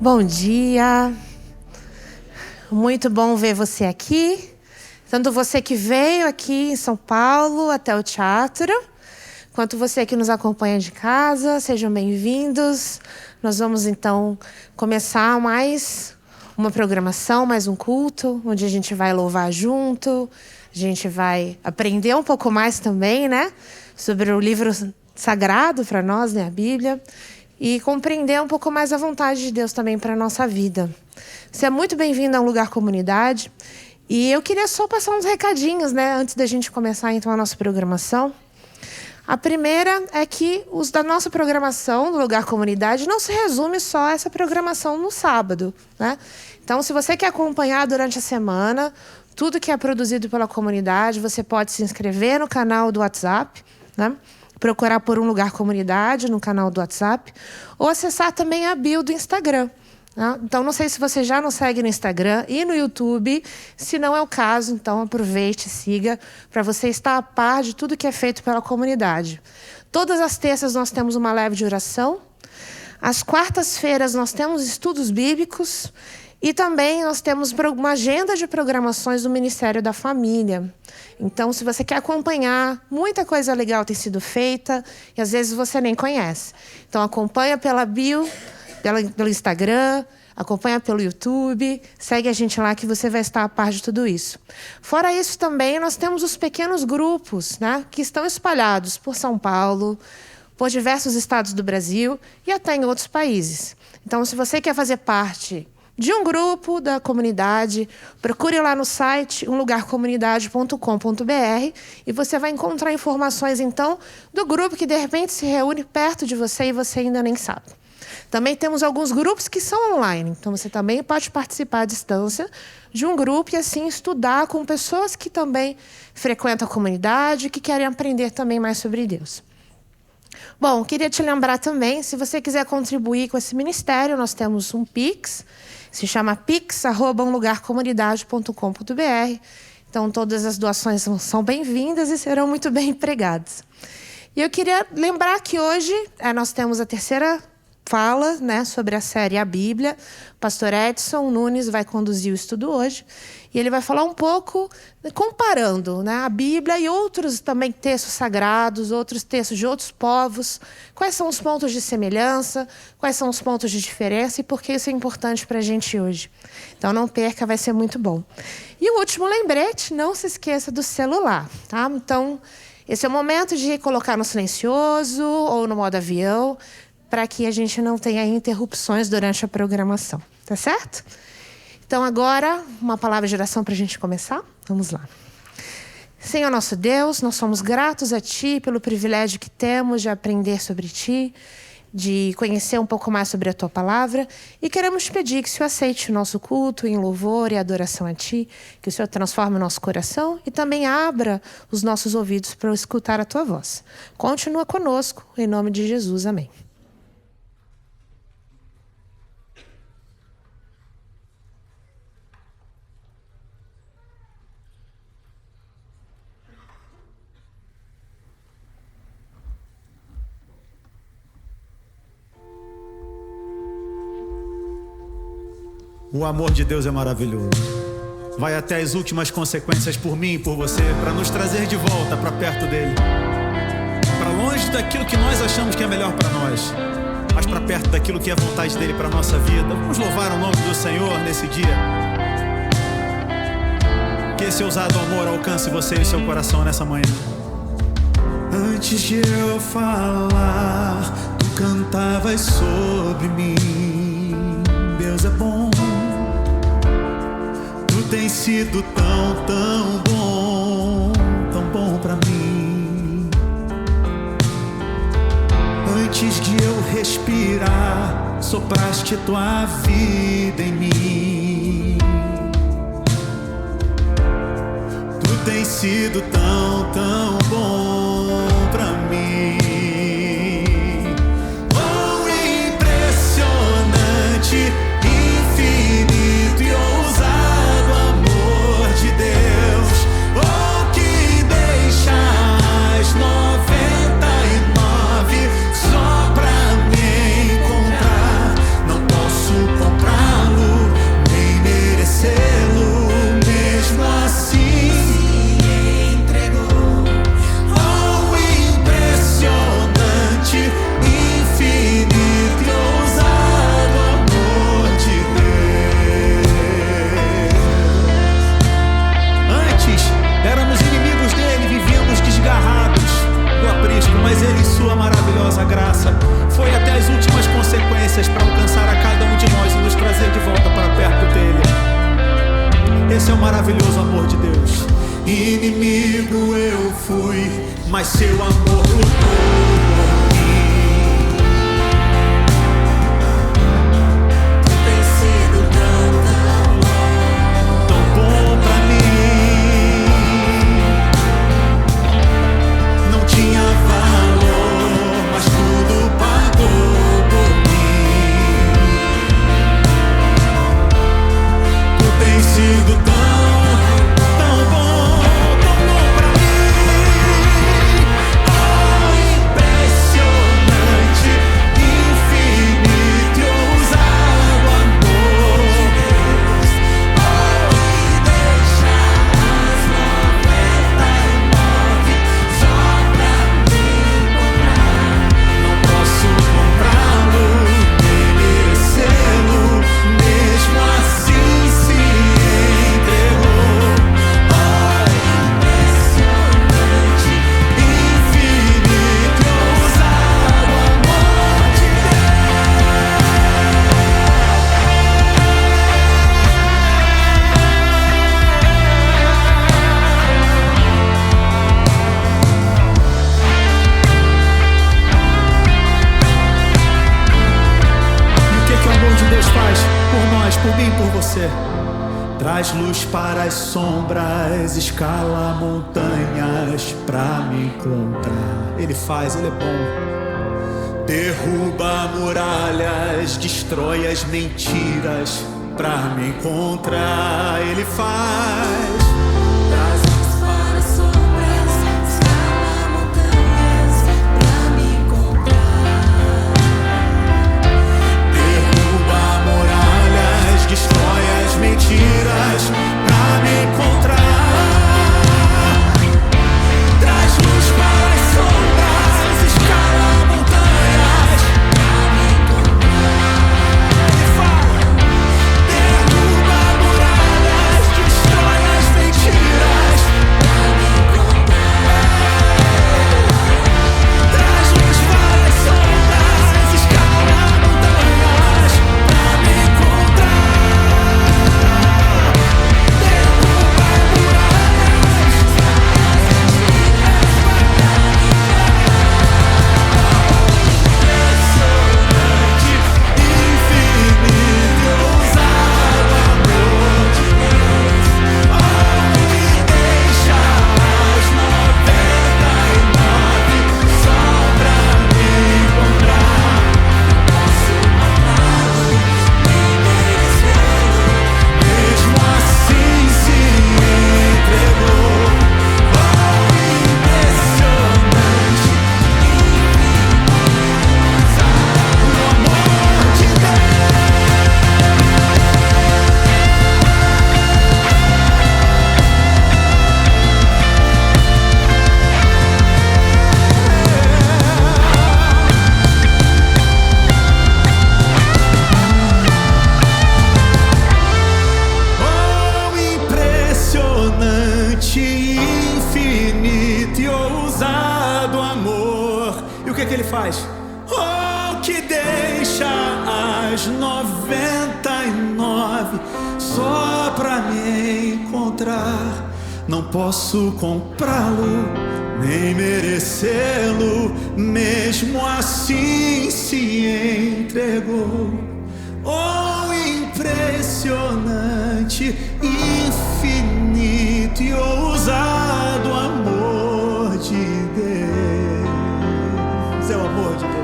Bom dia, muito bom ver você aqui, tanto você que veio aqui em São Paulo até o teatro, quanto você que nos acompanha de casa, sejam bem-vindos. Nós vamos então começar mais uma programação, mais um culto, onde a gente vai louvar junto, a gente vai aprender um pouco mais também, né, sobre o livro sagrado para nós, né, a Bíblia, e compreender um pouco mais a vontade de Deus também para a nossa vida. Você é muito bem-vindo a um lugar comunidade E eu queria só passar uns recadinhos, né, antes da gente começar então a nossa programação. A primeira é que os da nossa programação do Lugar Comunidade não se resume só a essa programação no sábado, né? Então, se você quer acompanhar durante a semana tudo que é produzido pela comunidade, você pode se inscrever no canal do WhatsApp, né? Procurar por Um Lugar Comunidade no canal do WhatsApp, ou acessar também a bio do Instagram. Então, não sei se você já nos segue no Instagram e no YouTube. Se não é o caso, então aproveite e siga para você estar a par de tudo que é feito pela comunidade. Todas as terças nós temos uma live de oração. Às quartas-feiras nós temos estudos bíblicos. E também nós temos uma agenda de programações do Ministério da Família. Então, se você quer acompanhar, muita coisa legal tem sido feita e às vezes você nem conhece. Então, acompanha pela bio, pelo Instagram, acompanha pelo YouTube, segue a gente lá que você vai estar a par de tudo isso. Fora isso também, nós temos os pequenos grupos, né, que estão espalhados por São Paulo, por diversos estados do Brasil e até em outros países. Então, se você quer fazer parte de um grupo da comunidade, procure lá no site umlugarcomunidade.com.br e você vai encontrar informações, então, do grupo que, de repente, se reúne perto de você e você ainda nem sabe. Também temos alguns grupos que são online, então você também pode participar à distância de um grupo e, assim, estudar com pessoas que também frequentam a comunidade e que querem aprender também mais sobre Deus. Bom, queria te lembrar também, se você quiser contribuir com esse ministério, nós temos um Pix, se chama pix@umlugarcomunidade.com.br. Então, todas as doações são bem-vindas e serão muito bem empregadas. E eu queria lembrar que hoje nós temos a terceira fala, né, sobre a série A Bíblia. O pastor Edson Nunes vai conduzir o estudo hoje. E ele vai falar um pouco, comparando, né, a Bíblia e outros também textos sagrados, outros textos de outros povos. Quais são os pontos de semelhança, quais são os pontos de diferença e por que isso é importante para a gente hoje. Então, não perca, vai ser muito bom. E o último lembrete, não se esqueça do celular, tá? Então, esse é o momento de colocar no silencioso ou no modo avião, para que a gente não tenha interrupções durante a programação, tá certo? Então, agora, uma palavra de oração para a gente começar? Vamos lá. Senhor nosso Deus, nós somos gratos a Ti pelo privilégio que temos de aprender sobre Ti, de conhecer um pouco mais sobre a Tua palavra, e queremos te pedir que o Senhor aceite o nosso culto em louvor e adoração a Ti, que o Senhor transforme o nosso coração e também abra os nossos ouvidos para escutar a Tua voz. Continua conosco, em nome de Jesus. Amém. O amor de Deus é maravilhoso. Vai até as últimas consequências por mim e por você, para nos trazer de volta para perto dele, para longe daquilo que nós achamos que é melhor para nós, mas para perto daquilo que é a vontade dele para a nossa vida. Vamos louvar o nome do Senhor nesse dia. Que esse ousado amor alcance você e o seu coração nessa manhã. Antes de eu falar, tu cantavas sobre mim. Deus é bom. Tu tens sido tão bom pra mim. Antes de eu respirar, sopraste tua vida em mim. Tu tens sido tão bom pra mim. Oh, impressionante, infinito e ousado amor de Deus. Oh, que deixa as 99 só pra me encontrar. Não posso comprá-lo, nem merecê-lo. Mesmo assim se entregou. Esse é o maravilhoso amor de Deus. Inimigo eu fui, mas seu amor lutou. Por mim, por você. Traz luz para as sombras, escala montanhas pra me encontrar. Ele faz, ele é bom. Derruba muralhas, destrói as mentiras pra me encontrar. Ele faz. Mentiras pra me encontrar. Traz luz para as sombras, escala montanhas pra me encontrar. Ele fala. Derruba muralhas, destrói as mentiras pra me encontrar. Traz luz para as sombras, escala montanhas pra me encontrar. Infinito e ousado amor. E o que ele faz? Oh, que deixa as 99 só pra me encontrar. Não posso comprá-lo, nem merecê-lo, mesmo assim se entregou. Oh, impressionante, infinito e ousado amor de Deus. É o amor de Deus.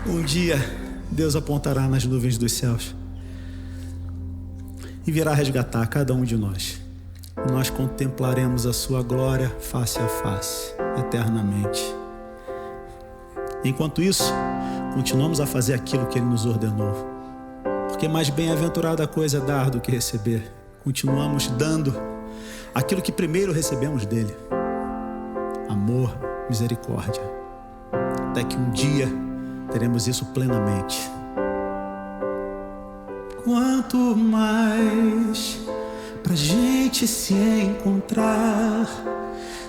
Um dia, Deus apontará nas nuvens dos céus e virá resgatar cada um de nós. Nós contemplaremos a sua glória face a face, eternamente. Enquanto isso, continuamos a fazer aquilo que Ele nos ordenou. Porque mais bem-aventurada coisa é dar do que receber. Continuamos dando aquilo que primeiro recebemos dEle: amor, misericórdia. Até que um dia teremos isso plenamente. Quanto mais pra gente se encontrar,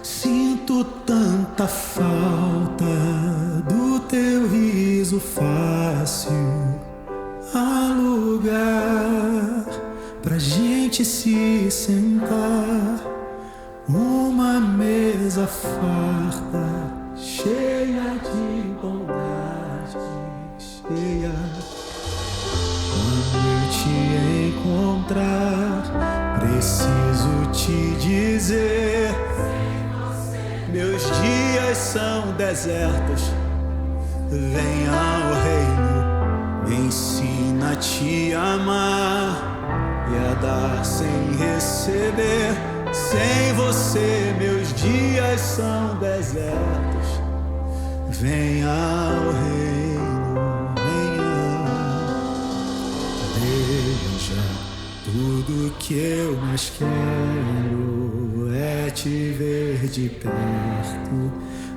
Sinto tanta falta do teu riso fácil. Há lugar pra gente se sentar, uma mesa farta, cheia de bondade, cheia. Quando eu te encontrar, preciso te dizer: meus dias são desertos. Venha ao reino, me ensina a te amar e a dar sem receber. Sem você, meus dias são desertos. Venha ao reino, venha. Veja, tudo que eu mais quero é te ver de perto,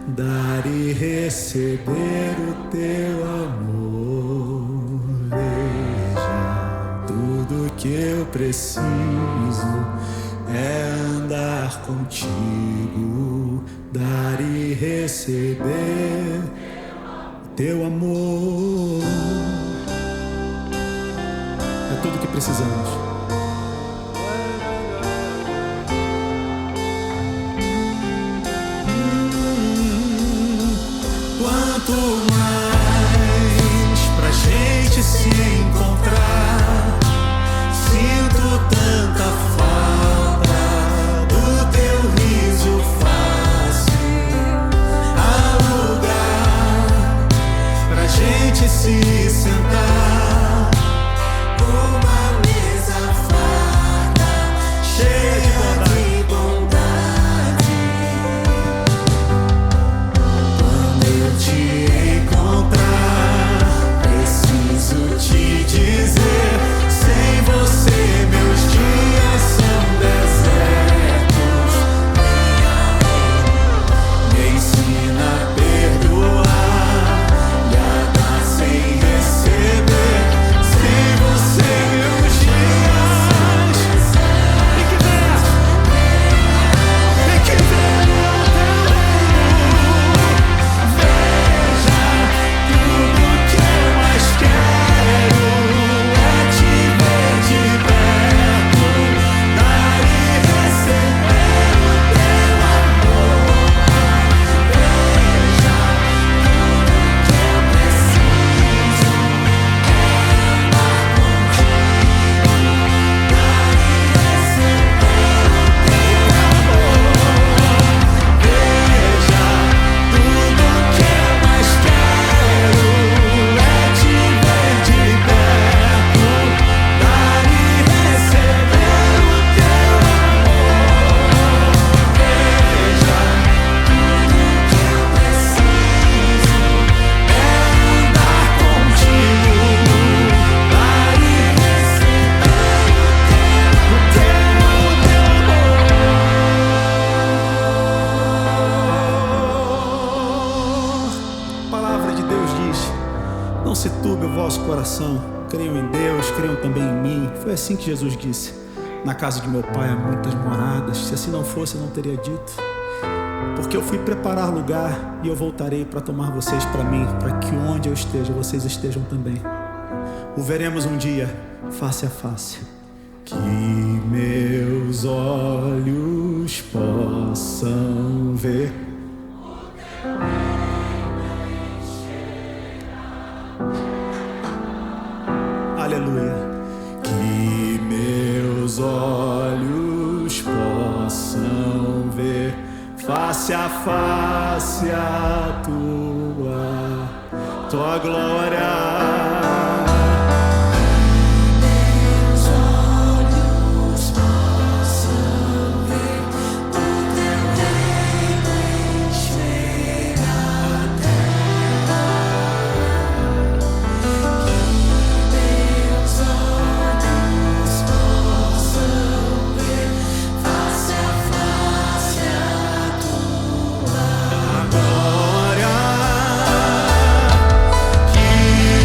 dar e receber o teu amor. Veja, tudo que eu preciso é andar contigo, dar e receber teu amor. É tudo que precisamos. Quanto mais pra gente se encontrar, sinto tanta falta do teu riso fácil. Há lugar pra gente se sentar, uma mesa farta, cheia de bondade. Quando eu te encontrar, preciso te dizer: sem você meus dias são desertos. Me ensina a perdoar e a dar sem receber. Sem você meus dias. Tem que ver, tem que ver o teu reino. Veja, tudo que eu mais quero é te ver de perto, dar e receber o teu amor. Veja, tudo que eu preciso é andar contigo, dar e receber o teu amor. Veja, tudo que eu mais quero é te ver de perto, dar e receber o teu amor. Veja, tudo que eu preciso é andar contigo, dar e receber o teu amor. A palavra de Deus diz: não se turbe o vosso coração, creiam em Deus, creiam também em mim. Foi assim que Jesus disse: na casa de meu pai há muitas moradas, se assim não fosse eu não teria dito. Porque eu fui preparar lugar e eu voltarei para tomar vocês para mim, para que onde eu esteja, vocês estejam também. O veremos um dia, face a face. Que meus olhos possam ver. Aleluia. Que meus olhos possam ver face a face a tua glória. Glória que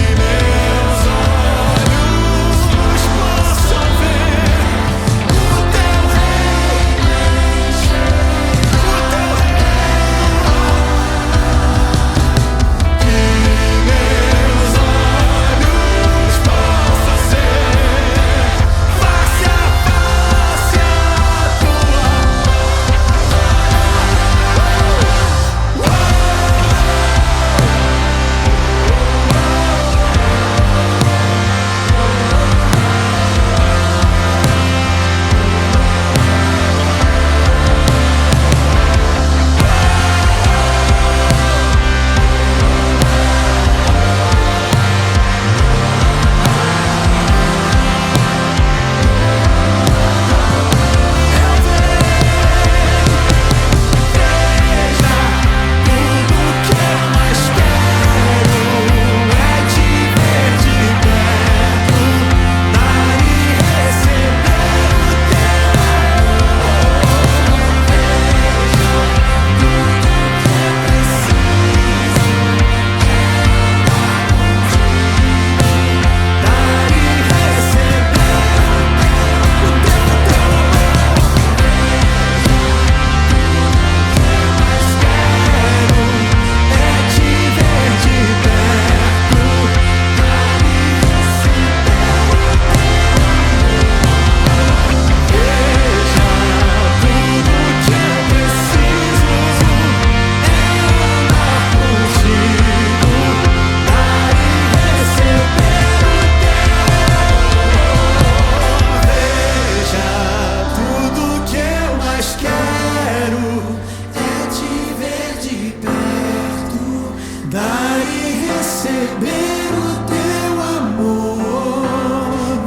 receber o teu amor.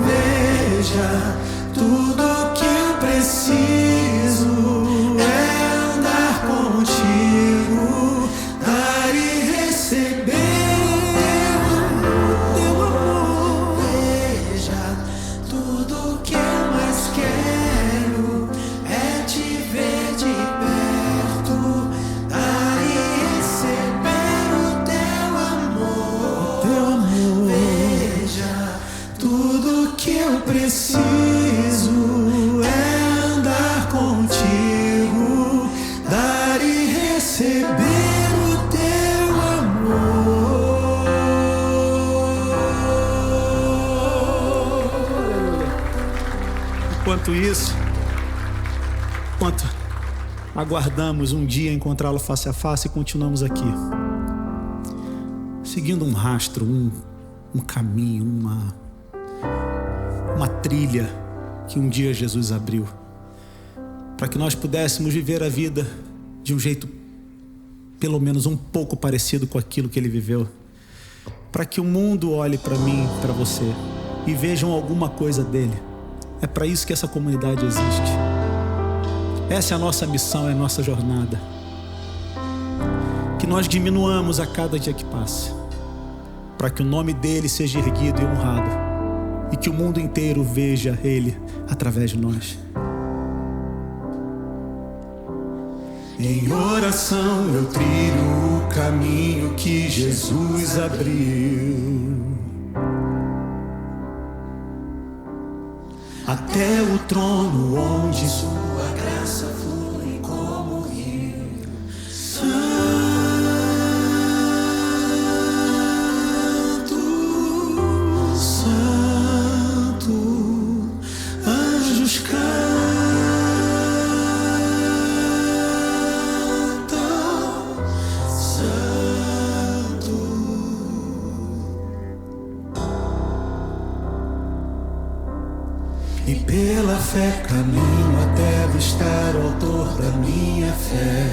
Veja, tudo que eu preciso é andar contigo, dar e receber o teu amor. Veja, tudo que eu mais quero é te ver de perto, dar e receber o teu amor. Veja, tudo que eu preciso é andar contigo, dar e receber o teu amor. Enquanto isso, enquanto aguardamos um dia encontrá-lo face a face, continuamos aqui, seguindo um rastro, um caminho, uma trilha que um dia Jesus abriu, para que nós pudéssemos viver a vida de um jeito pelo menos um pouco parecido com aquilo que ele viveu, para que o mundo olhe para mim, para você e vejam alguma coisa dele. É para isso que essa comunidade existe. Essa é a nossa missão, é a nossa jornada. Que nós diminuamos a cada dia que passa, para que o nome dele seja erguido e honrado, e que o mundo inteiro veja ele através de nós. Em oração eu trilho o caminho que Jesus abriu, até o trono onde sua graça flui como rio. Santo, Santo, anjos cantam, Santo. E pela fé caminho até avistar o autor da minha fé.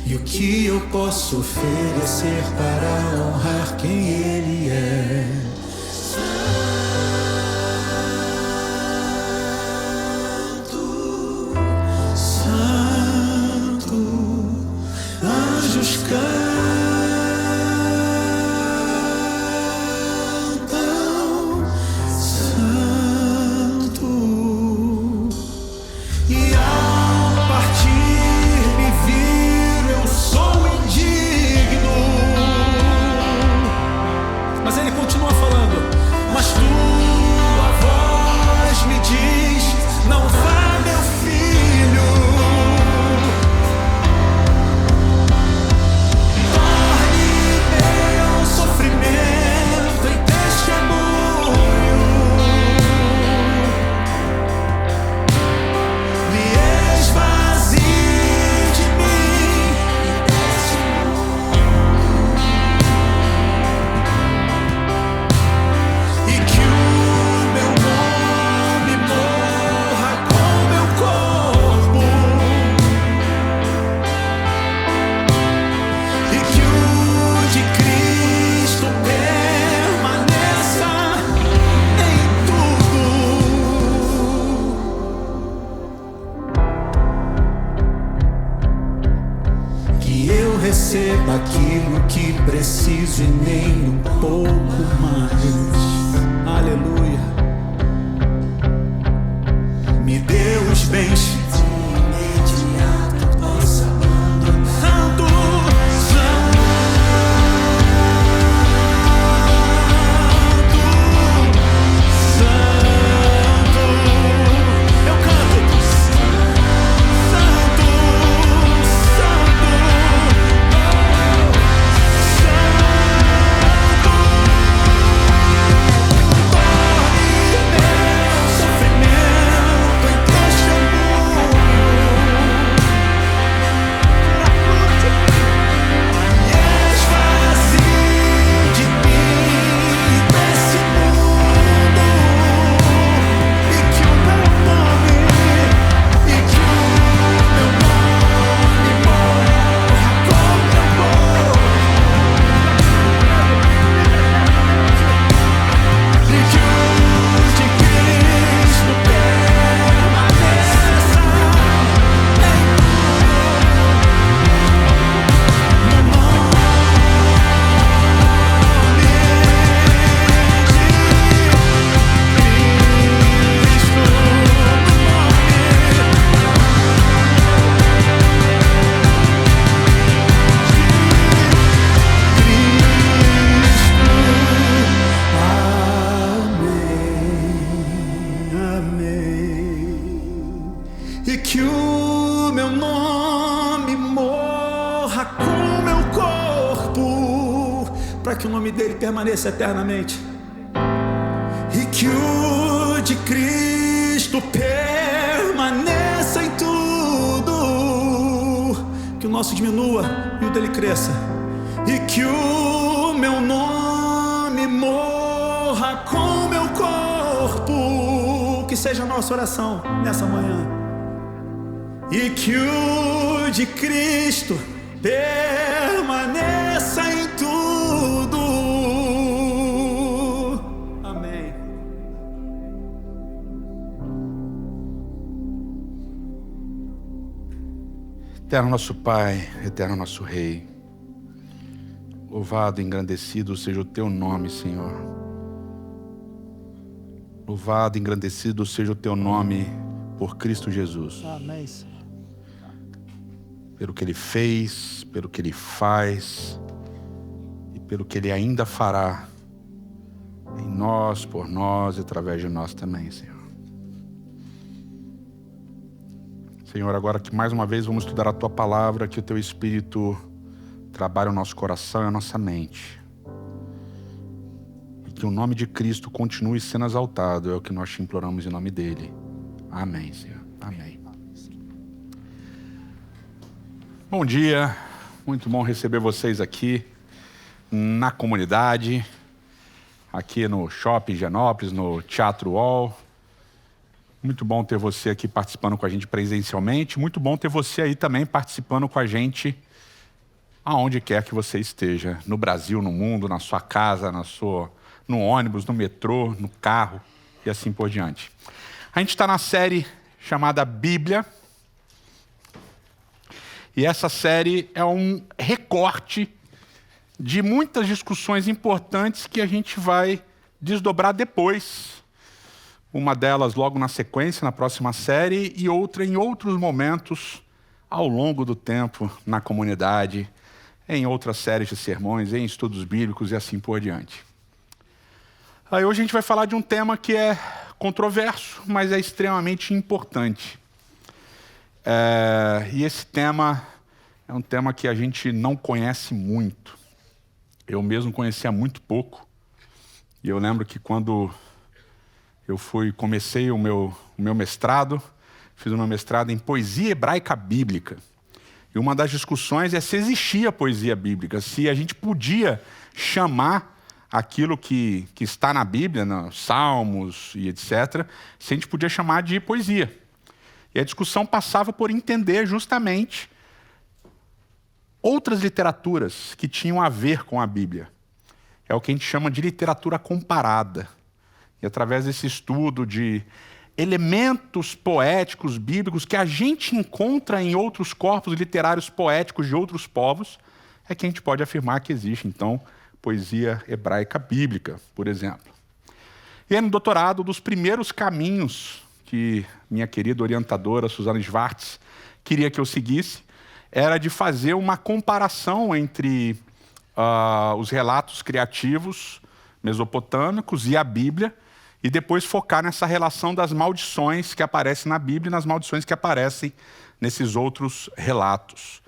E o que eu posso oferecer para honrar quem ele é? Santo, Santo, anjos cantam, e ao partir me vir eu sou indigno. Mas ele continua falando: mas tua voz me diz, não vá meu filho, torne meu sofrimento em testemunho, me esvazie de mim e que o meu nome morra com meu corpo, e que o de Cristo permaneça em tudo. Que eu receba aquilo que preciso e nem um pouco mais. Aleluia. Me dê os bens de imediato possa abandonar. Santo, Santo, Santo, eu canto. Santo, Santo, torne meu sofrimento em testemunho. com o meu corpo, para que o nome dele permaneça eternamente. E que o de Cristo permaneça em tudo, que o nosso diminua e o dele cresça, e que o meu nome morra com o meu corpo, que seja a nossa oração nessa manhã. E que o de Cristo permaneça em tudo. Amém. Eterno nosso Pai, eterno nosso Rei, louvado e engrandecido seja o Teu nome, Senhor. Louvado e engrandecido seja o Teu nome por Cristo Jesus. Amém, Senhor. Pelo que Ele fez, pelo que Ele faz e pelo que Ele ainda fará em nós, por nós e através de nós também, Senhor. Senhor, agora que mais uma vez vamos estudar a Tua palavra, que o Teu Espírito trabalhe o nosso coração e a nossa mente. E que o nome de Cristo continue sendo exaltado, é o que nós te imploramos em nome dEle. Amém, Senhor. Amém. Bom dia, muito bom receber vocês aqui na comunidade, aqui no Shopping Higienópolis, no Teatro UOL. Muito bom ter você aqui participando com a gente presencialmente. Muito bom ter você aí também participando com a gente aonde quer que você esteja. No Brasil, no mundo, na sua casa, no ônibus, no metrô, no carro e assim por diante. A gente está na série chamada Bíblia. E essa série é um recorte de muitas discussões importantes que a gente vai desdobrar depois. Uma delas logo na sequência, na próxima série, e outra em outros momentos ao longo do tempo na comunidade, em outras séries de sermões, em estudos bíblicos e assim por diante. Aí hoje a gente vai falar de um tema que é controverso, mas é extremamente importante. E esse tema é um tema que a gente não conhece muito. Eu mesmo conhecia muito pouco. E eu lembro que quando eu comecei o meu mestrado, fiz o meu mestrado em poesia hebraica bíblica. E uma das discussões é se existia poesia bíblica, se a gente podia chamar aquilo que está na Bíblia, nos Salmos e etc., se a gente podia chamar de poesia. E a discussão passava por entender justamente outras literaturas que tinham a ver com a Bíblia. É o que a gente chama de literatura comparada. E através desse estudo de elementos poéticos bíblicos que a gente encontra em outros corpos literários poéticos de outros povos, é que a gente pode afirmar que existe, então, poesia hebraica bíblica, por exemplo. E aí, no doutorado, dos primeiros caminhos que minha querida orientadora, Suzana Schwartz, queria que eu seguisse, era de fazer uma comparação entre os relatos criativos mesopotâmicos e a Bíblia, e depois focar nessa relação das maldições que aparecem na Bíblia e nas maldições que aparecem nesses outros relatos.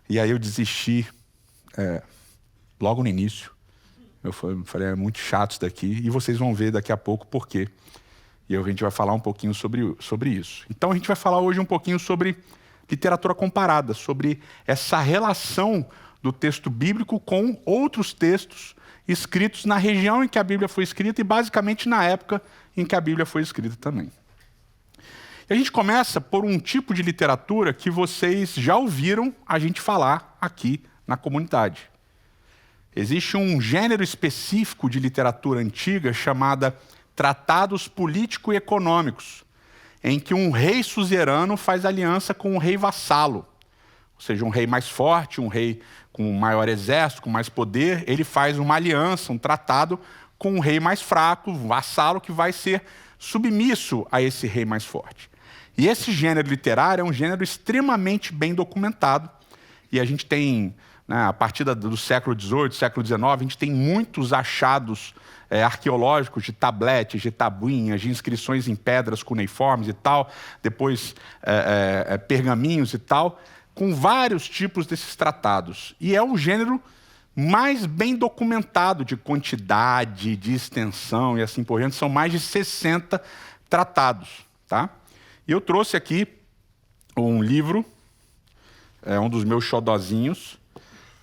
E aí eu desisti logo no início. Eu falei, é muito chato isso daqui, e vocês vão ver daqui a pouco por quê. E a gente vai falar um pouquinho sobre isso. Então a gente vai falar hoje um pouquinho sobre literatura comparada, sobre essa relação do texto bíblico com outros textos escritos na região em que a Bíblia foi escrita e basicamente na época em que a Bíblia foi escrita também. E a gente começa por um tipo de literatura que vocês já ouviram a gente falar aqui na comunidade. Existe um gênero específico de literatura antiga chamada tratados político-econômicos, em que um rei suzerano faz aliança com um rei vassalo. Ou seja, um rei mais forte, um rei com um maior exército, com mais poder, ele faz uma aliança, um tratado com um rei mais fraco, um vassalo que vai ser submisso a esse rei mais forte. E esse gênero literário é um gênero extremamente bem documentado, e a gente tem, a partir do século XVIII, século XIX, a gente tem muitos achados arqueológicos de tabletes, de tabuinhas, de inscrições em pedras cuneiformes e tal, depois pergaminhos e tal, com vários tipos desses tratados. E é o gênero mais bem documentado de quantidade, de extensão e assim por diante. São mais de 60 tratados. Tá? E eu trouxe aqui um livro, um dos meus xodozinhos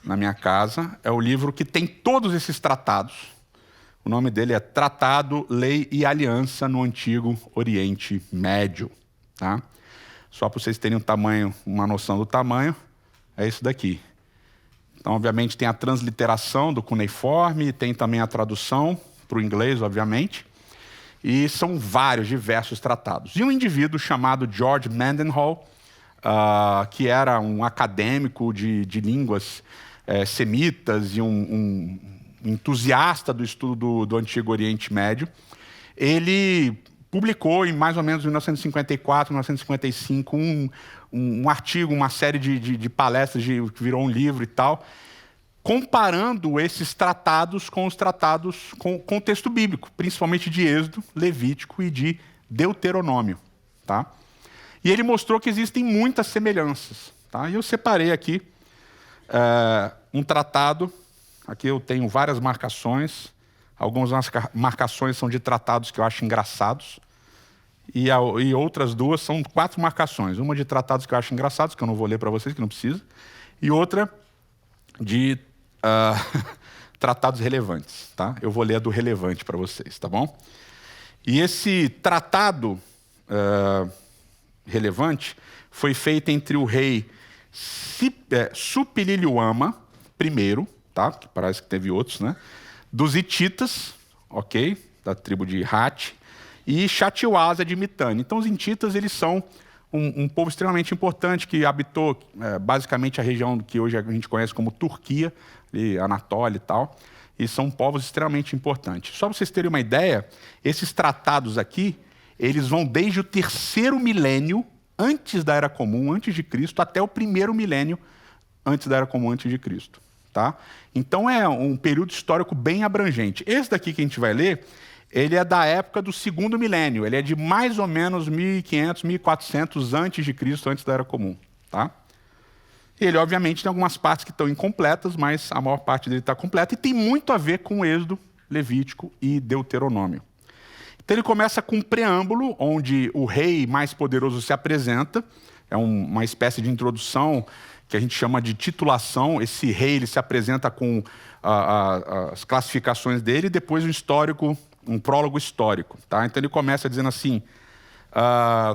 na minha casa. É o livro que tem todos esses tratados. O nome dele é Tratado, Lei e Aliança no Antigo Oriente Médio. Tá? Só para vocês terem uma noção do tamanho, é isso daqui. Então, obviamente, tem a transliteração do cuneiforme, tem também a tradução para o inglês, obviamente, e são vários, diversos tratados. E um indivíduo chamado George Mendenhall, que era um acadêmico de línguas semitas e um entusiasta do estudo do Antigo Oriente Médio, ele publicou em mais ou menos 1954, 1955, um artigo, uma série de palestras que virou um livro e tal, comparando esses tratados com os tratados com o texto bíblico, principalmente de Êxodo, Levítico e de Deuteronômio. Tá? E ele mostrou que existem muitas semelhanças. Tá? E eu separei aqui um tratado, aqui eu tenho várias marcações. Algumas marcações são de tratados que eu acho engraçados. E outras duas são 4 marcações. Uma de tratados que eu acho engraçados, que eu não vou ler para vocês, que não precisa. E outra de tratados relevantes. Tá? Eu vou ler a do relevante para vocês, tá bom? E esse tratado relevante foi feito entre o rei Supililiuama I, tá? Que parece que teve outros, né? Dos hititas, ok? Da tribo de Hati, e Shatiwasa de Mitanni. Então, os hititas, eles são um povo extremamente importante que habitou basicamente a região que hoje a gente conhece como Turquia, ali, Anatólia e tal, e são povos extremamente importantes. Só para vocês terem uma ideia, esses tratados aqui, eles vão desde o 3º milênio antes da Era Comum, antes de Cristo, até o 1º milênio antes da Era Comum, antes de Cristo. Tá? Então é um período histórico bem abrangente. Esse daqui que a gente vai ler, ele é da época do 2º milênio, ele é de mais ou menos 1500, 1400 antes de Cristo, antes da Era Comum. Tá? Ele, obviamente, tem algumas partes que estão incompletas, mas a maior parte dele está completa e tem muito a ver com Êxodo, Levítico e Deuteronômio. Então ele começa com um preâmbulo, onde o rei mais poderoso se apresenta, é uma espécie de introdução que a gente chama de titulação. Esse rei ele se apresenta com as classificações dele e depois um prólogo histórico. Tá? Então ele começa dizendo assim,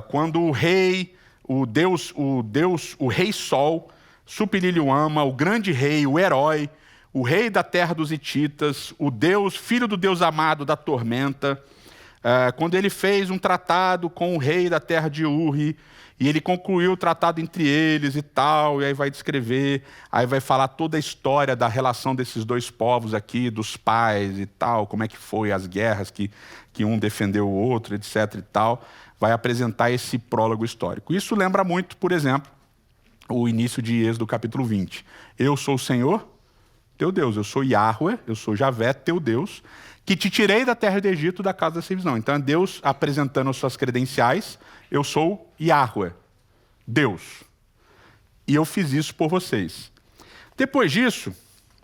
quando o rei, o rei Sol, Supililiuama, o grande rei, o herói, o rei da terra dos hititas, o Deus, filho do Deus amado da tormenta, quando ele fez um tratado com o rei da terra de Uri, e ele concluiu o tratado entre eles e tal, e aí vai descrever, aí vai falar toda a história da relação desses dois povos aqui, dos pais e tal, como é que foi as guerras que um defendeu o outro, etc. e tal. Vai apresentar esse prólogo histórico. Isso lembra muito, por exemplo, o início de Êxodo capítulo 20. Eu sou o Senhor, teu Deus, eu sou Yahweh, eu sou Javé, teu Deus, que te tirei da terra do Egito, da casa da servidão. Então é Deus apresentando as suas credenciais. Eu sou Yahweh, Deus. E eu fiz isso por vocês. Depois disso,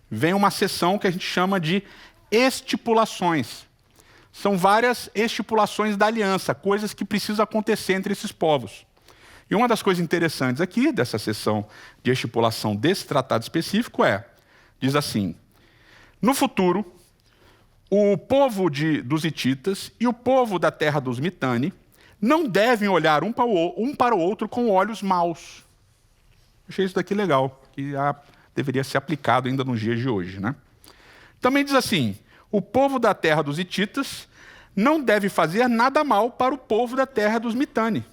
vem uma seção que a gente chama de estipulações. São várias estipulações da aliança, coisas que precisam acontecer entre esses povos. E uma das coisas interessantes aqui, dessa seção de estipulação desse tratado específico diz assim, no futuro, o povo dos hititas e o povo da terra dos Mitanni não devem olhar um para o outro com olhos maus. Achei isso daqui legal, que deveria ser aplicado ainda nos dias de hoje. Né? Também diz assim, o povo da terra dos hititas não deve fazer nada mal para o povo da terra dos Mitanni.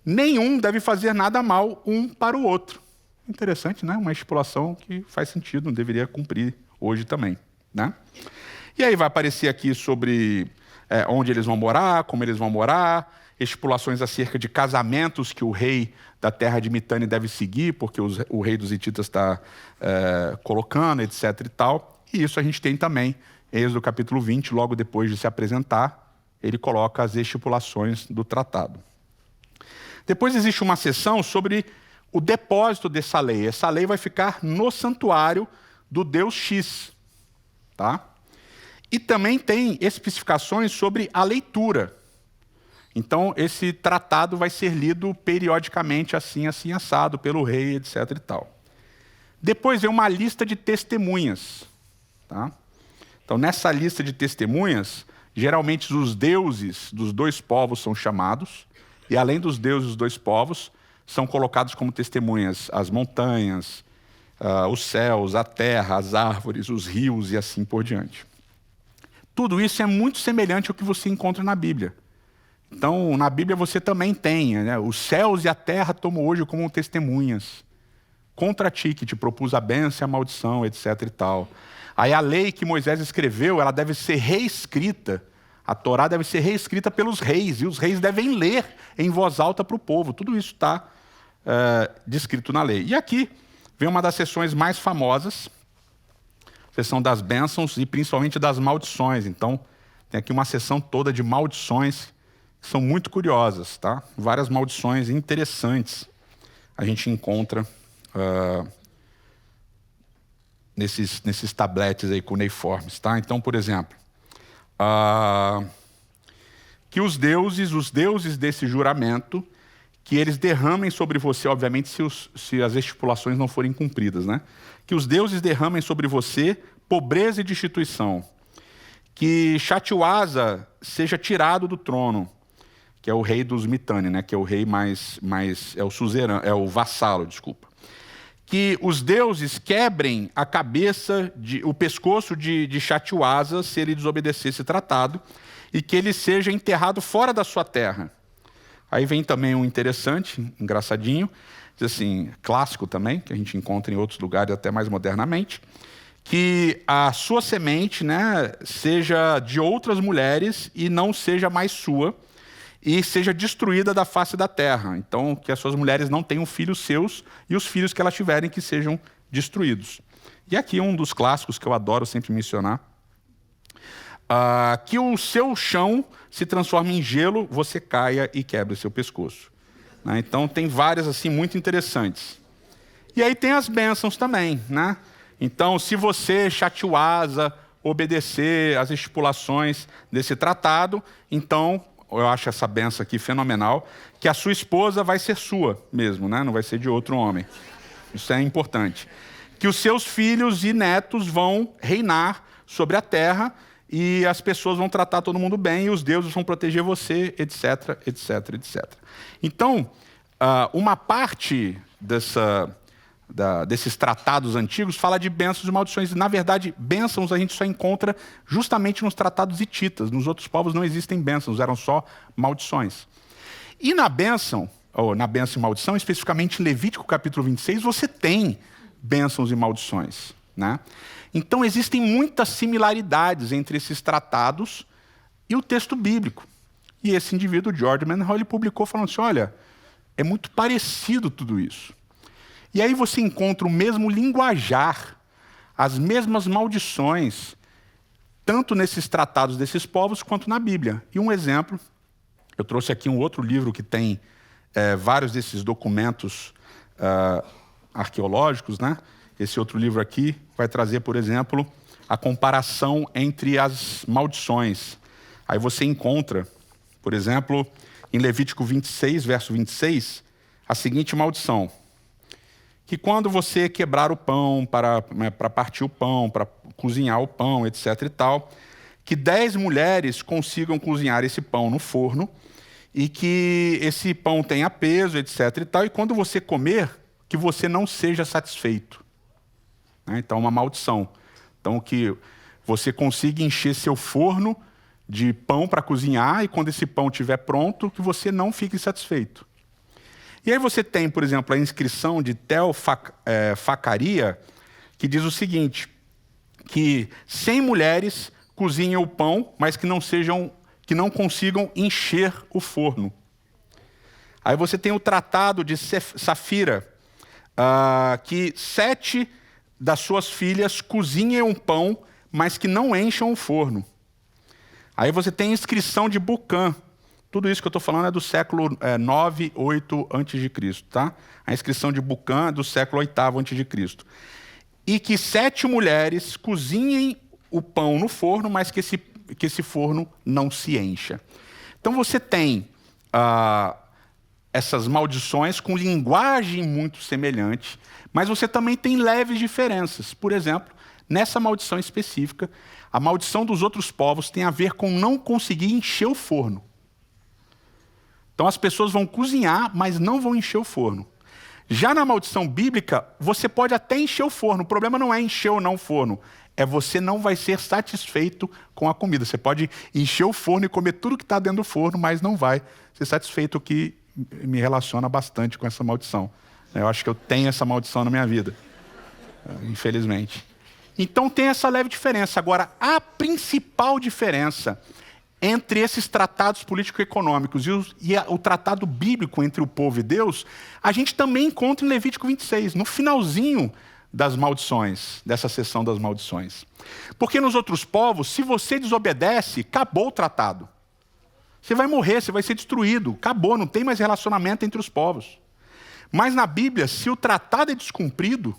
Nenhum deve fazer nada mal um para o outro. Interessante, né? Uma estipulação que faz sentido, não deveria cumprir hoje também. Né? E aí vai aparecer aqui sobre onde eles vão morar, como eles vão morar, estipulações acerca de casamentos que o rei da terra de Mitanni deve seguir, porque o rei dos hititas está colocando, etc. e tal. E isso a gente tem também em Êxodo capítulo 20, logo depois de se apresentar, ele coloca as estipulações do tratado. Depois existe uma seção sobre o depósito dessa lei. Essa lei vai ficar no santuário do Deus X. Tá? E também tem especificações sobre a leitura. Então, esse tratado vai ser lido periodicamente, assim, assim, assado, pelo rei, etc. e tal. Depois vem uma lista de testemunhas. Tá? Então, nessa lista de testemunhas, geralmente os deuses dos dois povos são chamados, e além dos deuses dos dois povos, são colocados como testemunhas as montanhas, os céus, a terra, as árvores, os rios e assim por diante. Tudo isso é muito semelhante ao que você encontra na Bíblia. Então, na Bíblia você também tem, né? Os céus e a terra tomam hoje como testemunhas contra ti, que te propus a bênção e a maldição, etc. e tal. Aí a lei que Moisés escreveu, ela deve ser reescrita. A Torá deve ser reescrita pelos reis, e os reis devem ler em voz alta para o povo. Tudo isso está descrito na lei. E aqui vem uma das seções mais famosas, seção das bênçãos e principalmente das maldições. Então, tem aqui uma seção toda de maldições que são muito curiosas, tá? Várias maldições interessantes a gente encontra nesses tabletes aí cuneiformes, tá? Então, por exemplo, que os deuses desse juramento, que eles derramem sobre você, obviamente, se as estipulações não forem cumpridas, né? Que os deuses derramem sobre você pobreza e destituição. Que Shatiwasa seja tirado do trono, que é o rei dos Mitanni, né? Que é o rei mais é o suzerano, é o vassalo, desculpa. Que os deuses quebrem a cabeça, o pescoço de Shatiwasa se ele desobedecer esse tratado, e que ele seja enterrado fora da sua terra. Aí vem também um interessante, engraçadinho, diz assim, clássico também, que a gente encontra em outros lugares até mais modernamente, que a sua semente, né, seja de outras mulheres e não seja mais sua, e seja destruída da face da terra. Então, que as suas mulheres não tenham filhos seus, e os filhos que elas tiverem que sejam destruídos. E aqui um dos clássicos que eu adoro sempre mencionar, que o seu chão se transforme em gelo, você caia e quebre o seu pescoço. Né? Então, tem várias assim muito interessantes. E aí tem as bênçãos também. Né? Então, se você, Shatiwasa, obedecer às estipulações desse tratado, então, eu acho essa bênção aqui fenomenal, que a sua esposa vai ser sua mesmo, né? Não vai ser de outro homem. Isso é importante. Que os seus filhos e netos vão reinar sobre a terra, e as pessoas vão tratar todo mundo bem, e os deuses vão proteger você, etc, etc, etc. Então, uma parte desses tratados antigos fala de bênçãos e maldições. Na verdade, bênçãos a gente só encontra justamente nos tratados hititas. Nos outros povos não existem bênçãos, eram só maldições. E na bênção e maldição, especificamente em Levítico capítulo 26, você tem bênçãos e maldições. Né? Então, existem muitas similaridades entre esses tratados e o texto bíblico. E esse indivíduo, George Mendenhall, ele publicou falando assim, olha, é muito parecido tudo isso. E aí você encontra o mesmo linguajar, as mesmas maldições, tanto nesses tratados desses povos quanto na Bíblia. E um exemplo, eu trouxe aqui um outro livro que tem vários desses documentos arqueológicos, né? Esse outro livro aqui vai trazer, por exemplo, a comparação entre as maldições. Aí você encontra, por exemplo, em Levítico 26, verso 26, a seguinte maldição. Que quando você quebrar o pão para partir o pão, para cozinhar o pão, etc. e tal, que 10 mulheres consigam cozinhar esse pão no forno e que esse pão tenha peso, etc. e tal, e quando você comer, que você não seja satisfeito. Então, uma maldição. Então, que você consiga encher seu forno de pão para cozinhar e quando esse pão estiver pronto, que você não fique satisfeito. E aí você tem, por exemplo, a inscrição de Tel-Facaria, que diz o seguinte, que 100 mulheres cozinhem o pão, mas que não consigam encher o forno. Aí você tem o tratado de Safira, que 7 das suas filhas cozinhem um pão, mas que não encham o forno. Aí você tem a inscrição de Bucã, Tudo isso que eu estou falando é do século 9, 8 a.C., tá? A inscrição de Bucã é do século 8º a.C. E que 7 mulheres cozinhem o pão no forno, mas que esse forno não se encha. Então você tem essas maldições com linguagem muito semelhante, mas você também tem leves diferenças. Por exemplo, nessa maldição específica, a maldição dos outros povos tem a ver com não conseguir encher o forno. Então as pessoas vão cozinhar, mas não vão encher o forno. Já na maldição bíblica, você pode até encher o forno. O problema não é encher ou não o forno. É você não vai ser satisfeito com a comida. Você pode encher o forno e comer tudo que está dentro do forno, mas não vai ser satisfeito, o que me relaciona bastante com essa maldição. Eu acho que eu tenho essa maldição na minha vida, infelizmente. Então tem essa leve diferença. Agora, a principal diferença entre esses tratados político-econômicos e o tratado bíblico entre o povo e Deus, a gente também encontra em Levítico 26, no finalzinho das maldições, dessa seção das maldições. Porque nos outros povos, se você desobedece, acabou o tratado. Você vai morrer, você vai ser destruído, acabou, não tem mais relacionamento entre os povos. Mas na Bíblia, se o tratado é descumprido,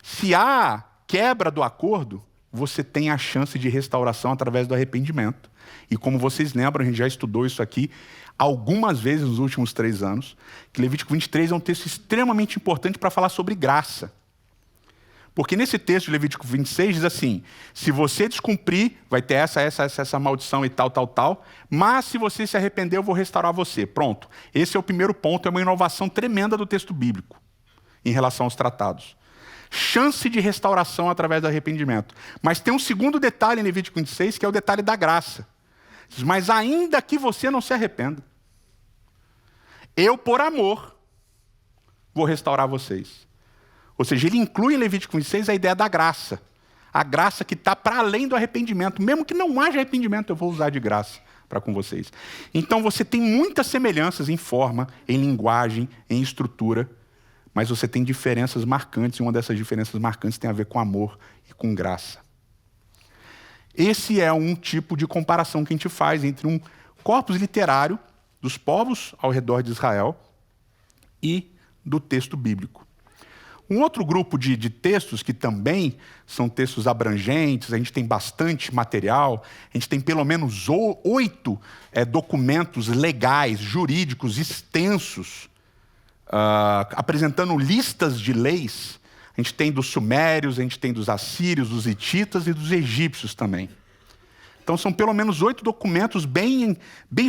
se há quebra do acordo, você tem a chance de restauração através do arrependimento. E como vocês lembram, a gente já estudou isso aqui algumas vezes nos últimos 3 anos, que Levítico 23 é um texto extremamente importante para falar sobre graça. Porque nesse texto de Levítico 26 diz assim, se você descumprir, vai ter essa maldição e tal, mas se você se arrepender, eu vou restaurar você. Pronto. Esse é o primeiro ponto, é uma inovação tremenda do texto bíblico em relação aos tratados. Chance de restauração através do arrependimento. Mas tem um segundo detalhe em Levítico 26, que é o detalhe da graça. Mas ainda que você não se arrependa, eu, por amor, vou restaurar vocês. Ou seja, ele inclui em Levítico 26 a ideia da graça. A graça que está para além do arrependimento. Mesmo que não haja arrependimento, eu vou usar de graça para com vocês. Então você tem muitas semelhanças em forma, em linguagem, em estrutura, mas você tem diferenças marcantes, e uma dessas diferenças marcantes tem a ver com amor e com graça. Esse é um tipo de comparação que a gente faz entre um corpus literário dos povos ao redor de Israel e do texto bíblico. Um outro grupo de textos que também são textos abrangentes, a gente tem bastante material, a gente tem pelo menos 8 documentos legais, jurídicos, extensos, apresentando listas de leis. A gente tem dos sumérios, a gente tem dos assírios, dos hititas e dos egípcios também. Então são pelo menos 8 documentos bem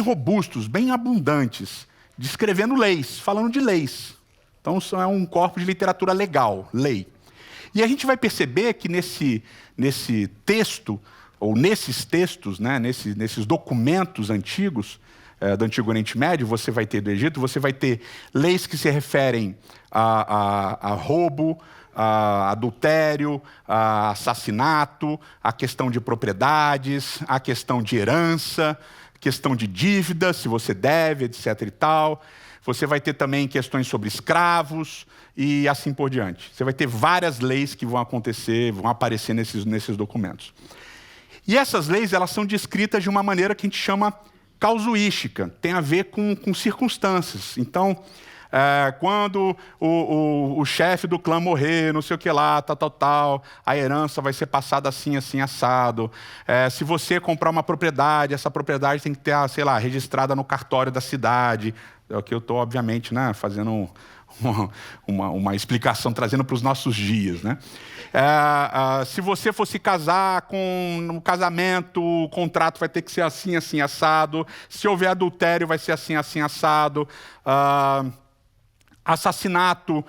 robustos, bem abundantes, descrevendo leis, falando de leis. Então é um corpo de literatura legal, lei. E a gente vai perceber que nesse texto, ou nesses textos, né, nesses documentos antigos, do Antigo Oriente Médio, você vai ter do Egito, você vai ter leis que se referem a roubo, a adultério, a assassinato, a questão de propriedades, a questão de herança, questão de dívida, se você deve, etc. e tal. Você vai ter também questões sobre escravos e assim por diante. Você vai ter várias leis que vão aparecer nesses documentos. E essas leis, elas são descritas de uma maneira que a gente chama casuística, tem a ver com circunstâncias. Então, quando o chefe do clã morrer, não sei o que lá, tal, a herança vai ser passada assim, assim, assado. Se você comprar uma propriedade, essa propriedade tem que ter, sei lá, registrada no cartório da cidade. É o que eu estou, obviamente, né, fazendo uma explicação, trazendo para os nossos dias, né? Se você fosse casar no casamento, o contrato vai ter que ser assim, assim, assado. Se houver adultério, vai ser assim, assim, assado. Assassinato,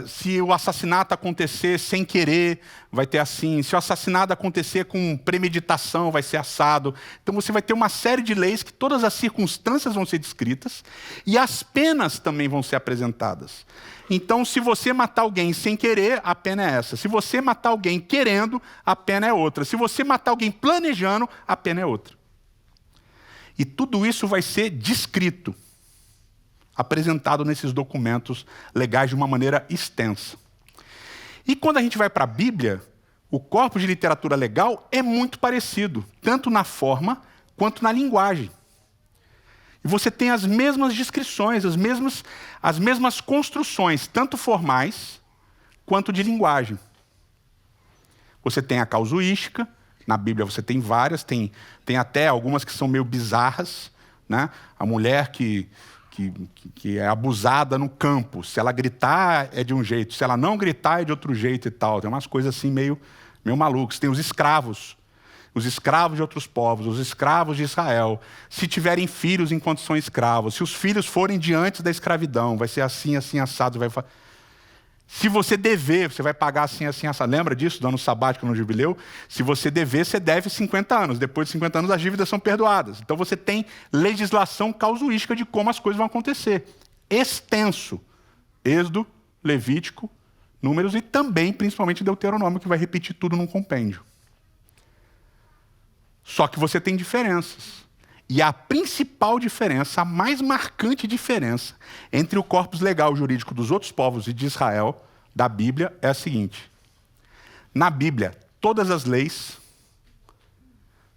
se o assassinato acontecer sem querer, vai ter assim. Se o assassinato acontecer com premeditação, vai ser assado. Então você vai ter uma série de leis que todas as circunstâncias vão ser descritas e as penas também vão ser apresentadas. Então, se você matar alguém sem querer, a pena é essa. Se você matar alguém querendo, a pena é outra. Se você matar alguém planejando, a pena é outra. E tudo isso vai ser descrito, apresentado nesses documentos legais de uma maneira extensa. E quando a gente vai para a Bíblia, o corpus de literatura legal é muito parecido, tanto na forma quanto na linguagem. E você tem as mesmas descrições, as mesmas construções, tanto formais quanto de linguagem. Você tem a casuística, na Bíblia você tem várias, tem até algumas que são meio bizarras, né? A mulher que é abusada no campo, se ela gritar é de um jeito, se ela não gritar é de outro jeito e tal. Tem umas coisas assim meio malucas. Tem os escravos de outros povos, os escravos de Israel. Se tiverem filhos enquanto são escravos, se os filhos forem de antes da escravidão, vai ser assim, assim, assado. Se você dever, você vai pagar assim, assim, assado. Lembra disso, do ano sabático no jubileu? Se você dever, você deve 50 anos. Depois de 50 anos, as dívidas são perdoadas. Então você tem legislação casuística de como as coisas vão acontecer. Extenso. Êxodo, Levítico, Números e também, principalmente, Deuteronômio, que vai repetir tudo num compêndio. Só que você tem diferenças. E a principal diferença, a mais marcante diferença entre o corpus legal jurídico dos outros povos e de Israel, da Bíblia, é a seguinte. Na Bíblia, todas as leis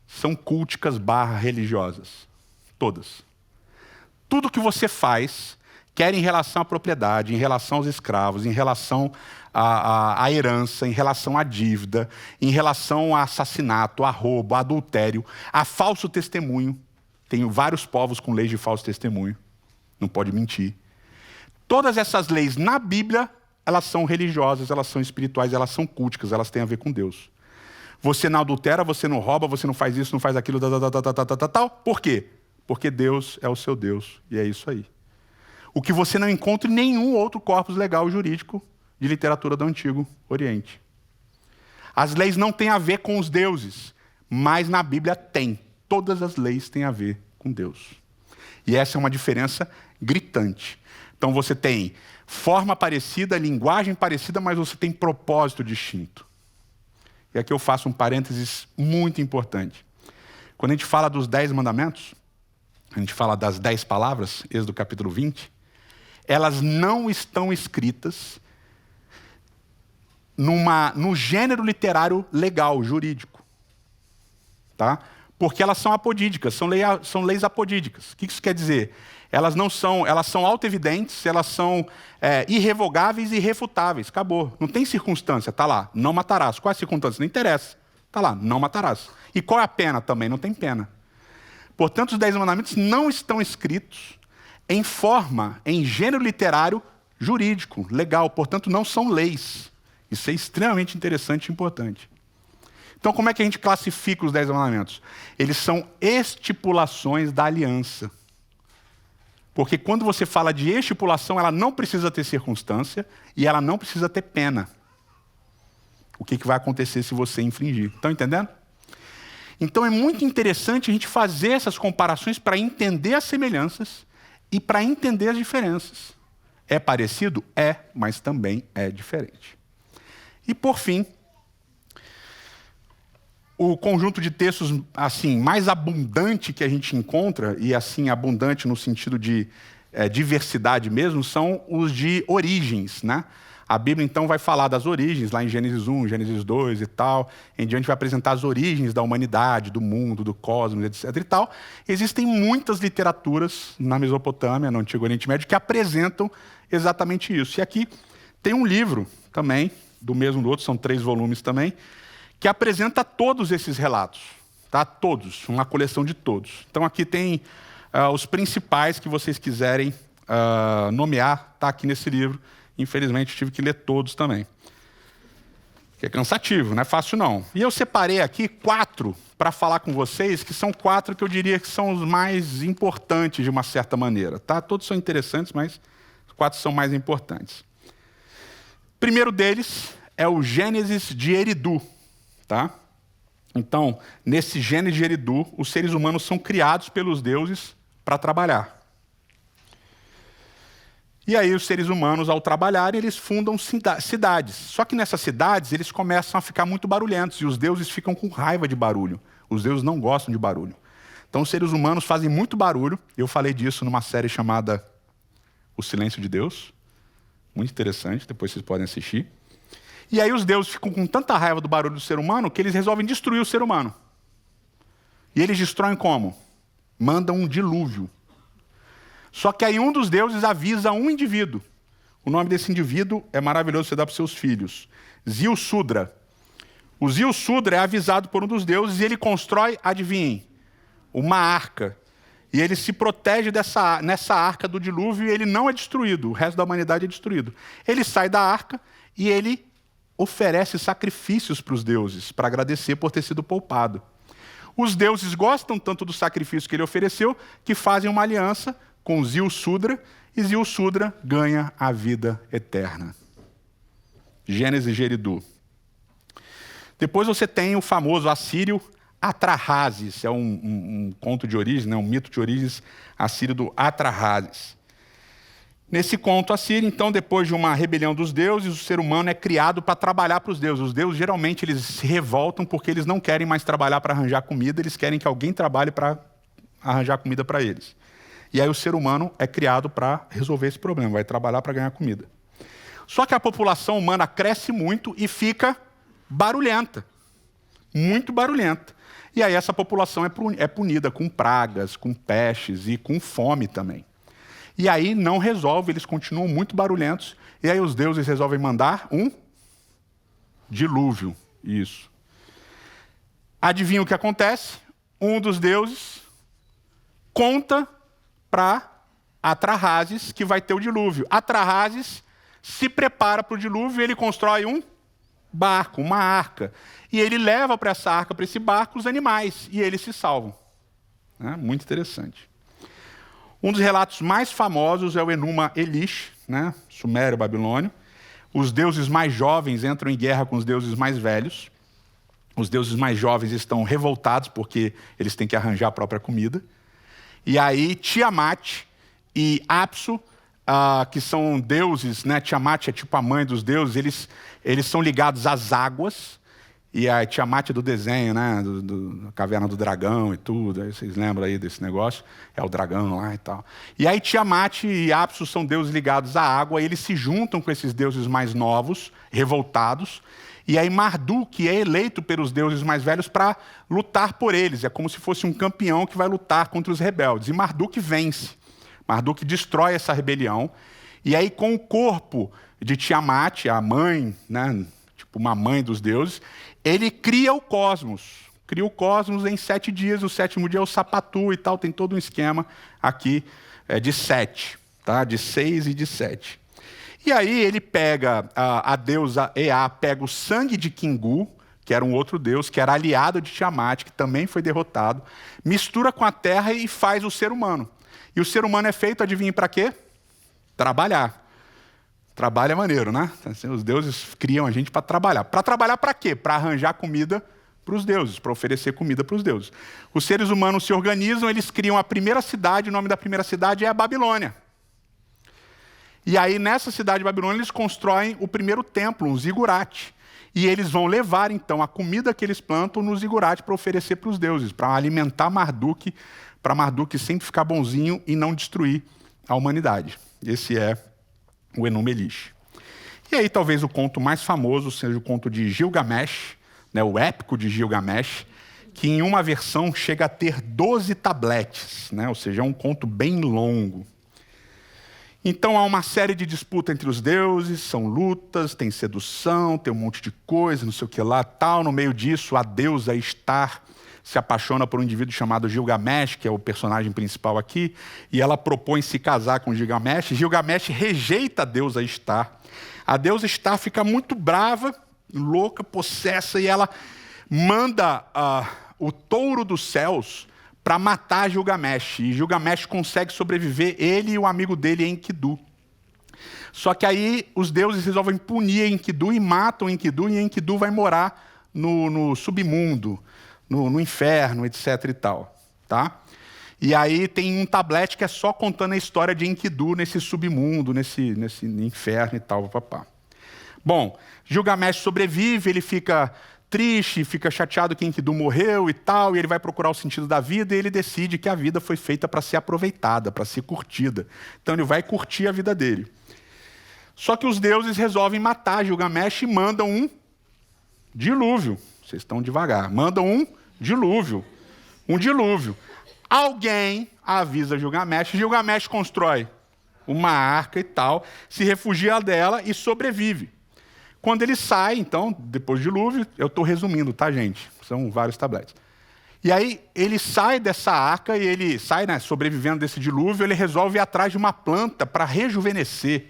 são culticas / religiosas. Todas. Tudo que você faz, quer em relação à propriedade, em relação aos escravos, em relação à herança, em relação à dívida, em relação a assassinato, a roubo, a adultério, a falso testemunho. Tem vários povos com leis de falso testemunho. Não pode mentir. Todas essas leis na Bíblia, elas são religiosas, elas são espirituais, elas são culticas, elas têm a ver com Deus. Você não adultera, você não rouba, você não faz isso, não faz aquilo, tal. Por quê? Porque Deus é o seu Deus, e é isso aí. O que você não encontra em nenhum outro corpus legal jurídico de literatura do Antigo Oriente. As leis não têm a ver com os deuses, mas na Bíblia tem. Todas as leis têm a ver com Deus. E essa é uma diferença gritante. Então você tem forma parecida, linguagem parecida, mas você tem propósito distinto. E aqui eu faço um parênteses muito importante. Quando a gente fala dos 10 mandamentos, a gente fala das 10 palavras, Êxodo capítulo 20, elas não estão escritas no gênero literário legal, jurídico. Tá? Porque elas são apodídicas, são leis apodídicas. O que isso quer dizer? Elas são autoevidentes, elas são irrevogáveis e irrefutáveis. Acabou. Não tem circunstância, está lá, não matarás. Qual é a circunstância? Não interessa. Está lá, não matarás. E qual é a pena também? Não tem pena. Portanto, os 10 mandamentos não estão escritos em forma, em gênero literário jurídico, legal. Portanto, não são leis. Isso é extremamente interessante e importante. Então, como é que a gente classifica os 10 mandamentos? Eles são estipulações da aliança. Porque quando você fala de estipulação, ela não precisa ter circunstância e ela não precisa ter pena. O que vai acontecer se você infringir? Estão entendendo? Então, é muito interessante a gente fazer essas comparações para entender as semelhanças e para entender as diferenças. É parecido? É, mas também é diferente. E, por fim, o conjunto de textos assim mais abundante que a gente encontra, e assim abundante no sentido de diversidade mesmo, são os de origens, né? A Bíblia, então, vai falar das origens, lá em Gênesis 1, Gênesis 2 e tal. Em diante vai apresentar as origens da humanidade, do mundo, do cosmos, etc. e tal. Existem muitas literaturas na Mesopotâmia, no Antigo Oriente Médio, que apresentam exatamente isso. E aqui tem um livro também, do mesmo do outro, são 3 volumes também, que apresenta todos esses relatos. Tá? Todos, uma coleção de todos. Então aqui tem os principais que vocês quiserem nomear, tá aqui nesse livro. Infelizmente, tive que ler todos também. Que é cansativo, não é fácil não. E eu separei aqui 4 para falar com vocês, que são 4 que eu diria que são os mais importantes de uma certa maneira. Tá? Todos são interessantes, mas os 4 são mais importantes. O primeiro deles é o Gênesis de Eridu. Tá? Então, nesse Gênesis de Eridu, os seres humanos são criados pelos deuses para trabalhar. E aí os seres humanos, ao trabalharem, eles fundam cidades. Só que nessas cidades, eles começam a ficar muito barulhentos, e os deuses ficam com raiva de barulho. Os deuses não gostam de barulho. Então os seres humanos fazem muito barulho. Eu falei disso numa série chamada O Silêncio de Deus. Muito interessante, depois vocês podem assistir. E aí os deuses ficam com tanta raiva do barulho do ser humano que eles resolvem destruir o ser humano. E eles destroem como? Mandam um dilúvio. Só que aí um dos deuses avisa um indivíduo. O nome desse indivíduo é maravilhoso, você dá para os seus filhos. Zil-Sudra. O Zil-Sudra é avisado por um dos deuses e ele constrói, adivinhem, uma arca. E ele se protege nessa arca do dilúvio e ele não é destruído. O resto da humanidade é destruído. Ele sai da arca e ele oferece sacrifícios para os deuses, para agradecer por ter sido poupado. Os deuses gostam tanto do sacrifício que ele ofereceu, que fazem uma aliança com Zil-Sudra, e Zil-Sudra ganha a vida eterna. Gênesis Geridu. Depois você tem o famoso assírio Atrahasis, é um conto de origem, né, um mito de origens assírio do Atrahasis. Nesse conto assírio, então, depois de uma rebelião dos deuses, o ser humano é criado para trabalhar para os deuses. Os deuses, geralmente, eles se revoltam porque eles não querem mais trabalhar para arranjar comida, eles querem que alguém trabalhe para arranjar comida para eles. E aí o ser humano é criado para resolver esse problema, vai trabalhar para ganhar comida. Só que a população humana cresce muito e fica barulhenta, muito barulhenta. E aí essa população é punida com pragas, com pestes e com fome também. E aí não resolve, eles continuam muito barulhentos, e aí os deuses resolvem mandar um dilúvio. Isso. Adivinha o que acontece? Um dos deuses conta para Atrahasis que vai ter o dilúvio. Atrahasis se prepara para o dilúvio e ele constrói um barco, uma arca. E ele leva para essa arca, para esse barco, os animais, e eles se salvam. Muito interessante. Um dos relatos mais famosos é o Enuma Elish, né? Sumério, babilônio. Os deuses mais jovens entram em guerra com os deuses mais velhos. Os deuses mais jovens estão revoltados porque eles têm que arranjar a própria comida. E aí Tiamat e Apsu, que são deuses, né? Tiamat é tipo a mãe dos deuses, eles são ligados às águas. E a Tiamat do desenho, né? Da Caverna do Dragão e tudo. Aí vocês lembram aí desse negócio? É o dragão lá e tal. E aí Tiamat e Apsu são deuses ligados à água. E eles se juntam com esses deuses mais novos, revoltados. E aí Marduk é eleito pelos deuses mais velhos para lutar por eles. É como se fosse um campeão que vai lutar contra os rebeldes. E Marduk vence. Marduk destrói essa rebelião. E aí com o corpo de Tiamat, a mãe, né? Tipo uma mãe dos deuses, ele cria o cosmos. Cria o cosmos em 7 dias, o 7º dia é o Sapatu e tal, tem todo um esquema aqui de 7, tá? De 6 e de 7. E aí ele pega, a deusa Ea pega o sangue de Kingu, que era um outro deus, que era aliado de Tiamat, que também foi derrotado, mistura com a terra e faz o ser humano. E o ser humano é feito, adivinha para quê? Trabalhar. Trabalho é maneiro, né? Os deuses criam a gente para trabalhar. Para trabalhar para quê? Para arranjar comida para os deuses, para oferecer comida para os deuses. Os seres humanos se organizam, eles criam a primeira cidade, o nome da primeira cidade é a Babilônia. E aí, nessa cidade de Babilônia, eles constroem o primeiro templo, um zigurate. E eles vão levar, então, a comida que eles plantam no zigurate para oferecer para os deuses, para alimentar Marduk, para Marduk sempre ficar bonzinho e não destruir a humanidade. Esse é o Enuma Elish. E aí talvez o conto mais famoso seja o conto de Gilgamesh, né, o épico de Gilgamesh, que em uma versão chega a ter 12 tabletes, né, ou seja, é um conto bem longo. Então há uma série de disputas entre os deuses, são lutas, tem sedução, tem um monte de coisa, não sei o que lá, tal. No meio disso, a deusa Estar se apaixona por um indivíduo chamado Gilgamesh, que é o personagem principal aqui, e ela propõe se casar com Gilgamesh. Gilgamesh rejeita a deusa Estar. A deusa Estar fica muito brava, louca, possessa, e ela manda o touro dos céus para matar Gilgamesh. E Gilgamesh consegue sobreviver, ele e o amigo dele, Enkidu. Só que aí os deuses resolvem punir Enkidu e matam Enkidu, e Enkidu vai morar no submundo, no inferno, etc. e tal. Tá? E aí tem um tablete que é só contando a história de Enkidu nesse submundo, nesse inferno e tal. Papá. Bom, Gilgamesh sobrevive, ele fica triste, fica chateado que Enkidu morreu e tal, e ele vai procurar o sentido da vida e ele decide que a vida foi feita para ser aproveitada, para ser curtida. Então ele vai curtir a vida dele. Só que os deuses resolvem matar Gilgamesh e mandam um dilúvio. Vocês estão devagar. Mandam um dilúvio. Um dilúvio. Alguém avisa Gilgamesh, Gilgamesh constrói uma arca e tal, se refugia dela e sobrevive. Quando ele sai, então, depois do dilúvio, eu estou resumindo, tá, gente? São vários tabletes. E aí ele sai dessa arca e ele sai, né, sobrevivendo desse dilúvio, ele resolve ir atrás de uma planta para rejuvenescer.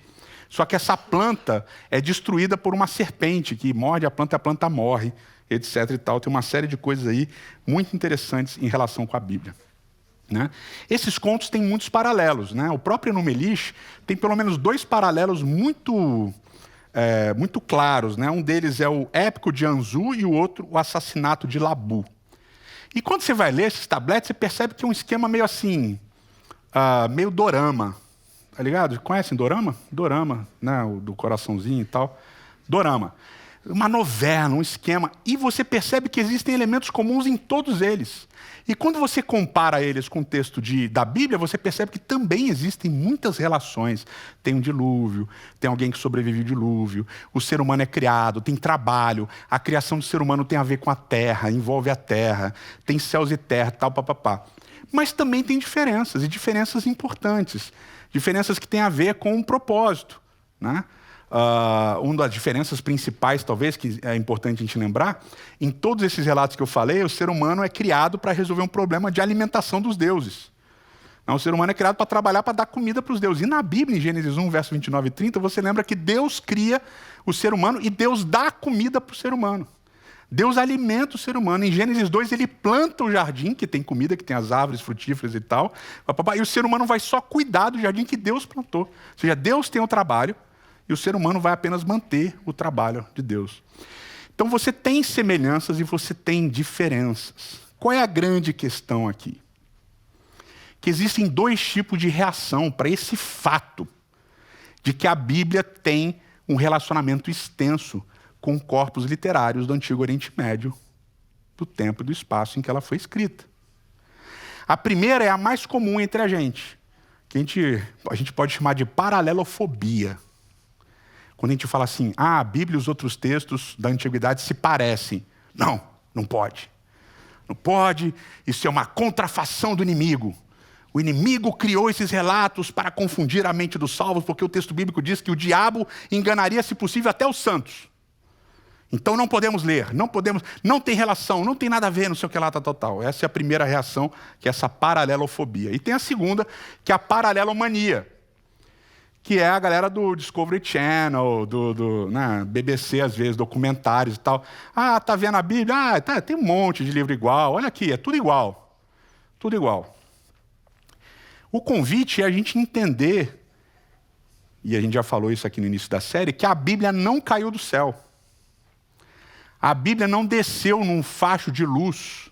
Só que essa planta é destruída por uma serpente que morde a planta morre, etc. e tal. Tem uma série de coisas aí muito interessantes em relação com a Bíblia, né? Esses contos têm muitos paralelos, né? O próprio Enuma Elish tem pelo menos 2 paralelos muito claros, né? Um deles é o Épico de Anzu e o outro o Assassinato de Labu. E quando você vai ler esses tabletes, você percebe que é um esquema meio assim, meio dorama. Tá ligado? Conhecem dorama? Dorama, né? O do coraçãozinho e tal. Dorama. Uma novela, um esquema. E você percebe que existem elementos comuns em todos eles. E quando você compara eles com o texto da Bíblia, você percebe que também existem muitas relações. Tem um dilúvio, tem alguém que sobrevive ao dilúvio, o ser humano é criado, tem trabalho, a criação do ser humano tem a ver com a terra, envolve a terra, tem céus e terra, tal, papapá. Mas também tem diferenças, e diferenças importantes. Diferenças que têm a ver com um propósito, né? Uma das diferenças principais, talvez, que é importante a gente lembrar, em todos esses relatos que eu falei, o ser humano é criado para resolver um problema de alimentação dos deuses. Não, o ser humano é criado para trabalhar, para dar comida para os deuses. E na Bíblia, em Gênesis 1, verso 29 e 30, você lembra que Deus cria o ser humano e Deus dá comida para o ser humano. Deus alimenta o ser humano. Em Gênesis 2, ele planta o jardim, que tem comida, que tem as árvores frutíferas e tal, e o ser humano vai só cuidar do jardim que Deus plantou. Ou seja, Deus tem o trabalho, e o ser humano vai apenas manter o trabalho de Deus. Então você tem semelhanças e você tem diferenças. Qual é a grande questão aqui? Que existem 2 tipos de reação para esse fato de que a Bíblia tem um relacionamento extenso com corpos literários do Antigo Oriente Médio, do tempo e do espaço em que ela foi escrita. A primeira é a mais comum entre a gente, que a gente pode chamar de paralelofobia. Quando a gente fala assim, a Bíblia e os outros textos da antiguidade se parecem. Não, não pode. Não pode, isso é uma contrafação do inimigo. O inimigo criou esses relatos para confundir a mente dos salvos, porque o texto bíblico diz que o diabo enganaria, se possível, até os santos. Então não podemos ler, não tem relação, não tem nada a ver, não sei o que lá, tal. Essa é a primeira reação, que é essa paralelofobia. E tem a segunda, que é a paralelomania, que é a galera do Discovery Channel, né, BBC, às vezes, documentários e tal. Tá vendo a Bíblia? Tem um monte de livro igual. Olha aqui, é tudo igual. Tudo igual. O convite é a gente entender, e a gente já falou isso aqui no início da série, que a Bíblia não caiu do céu. A Bíblia não desceu num facho de luz,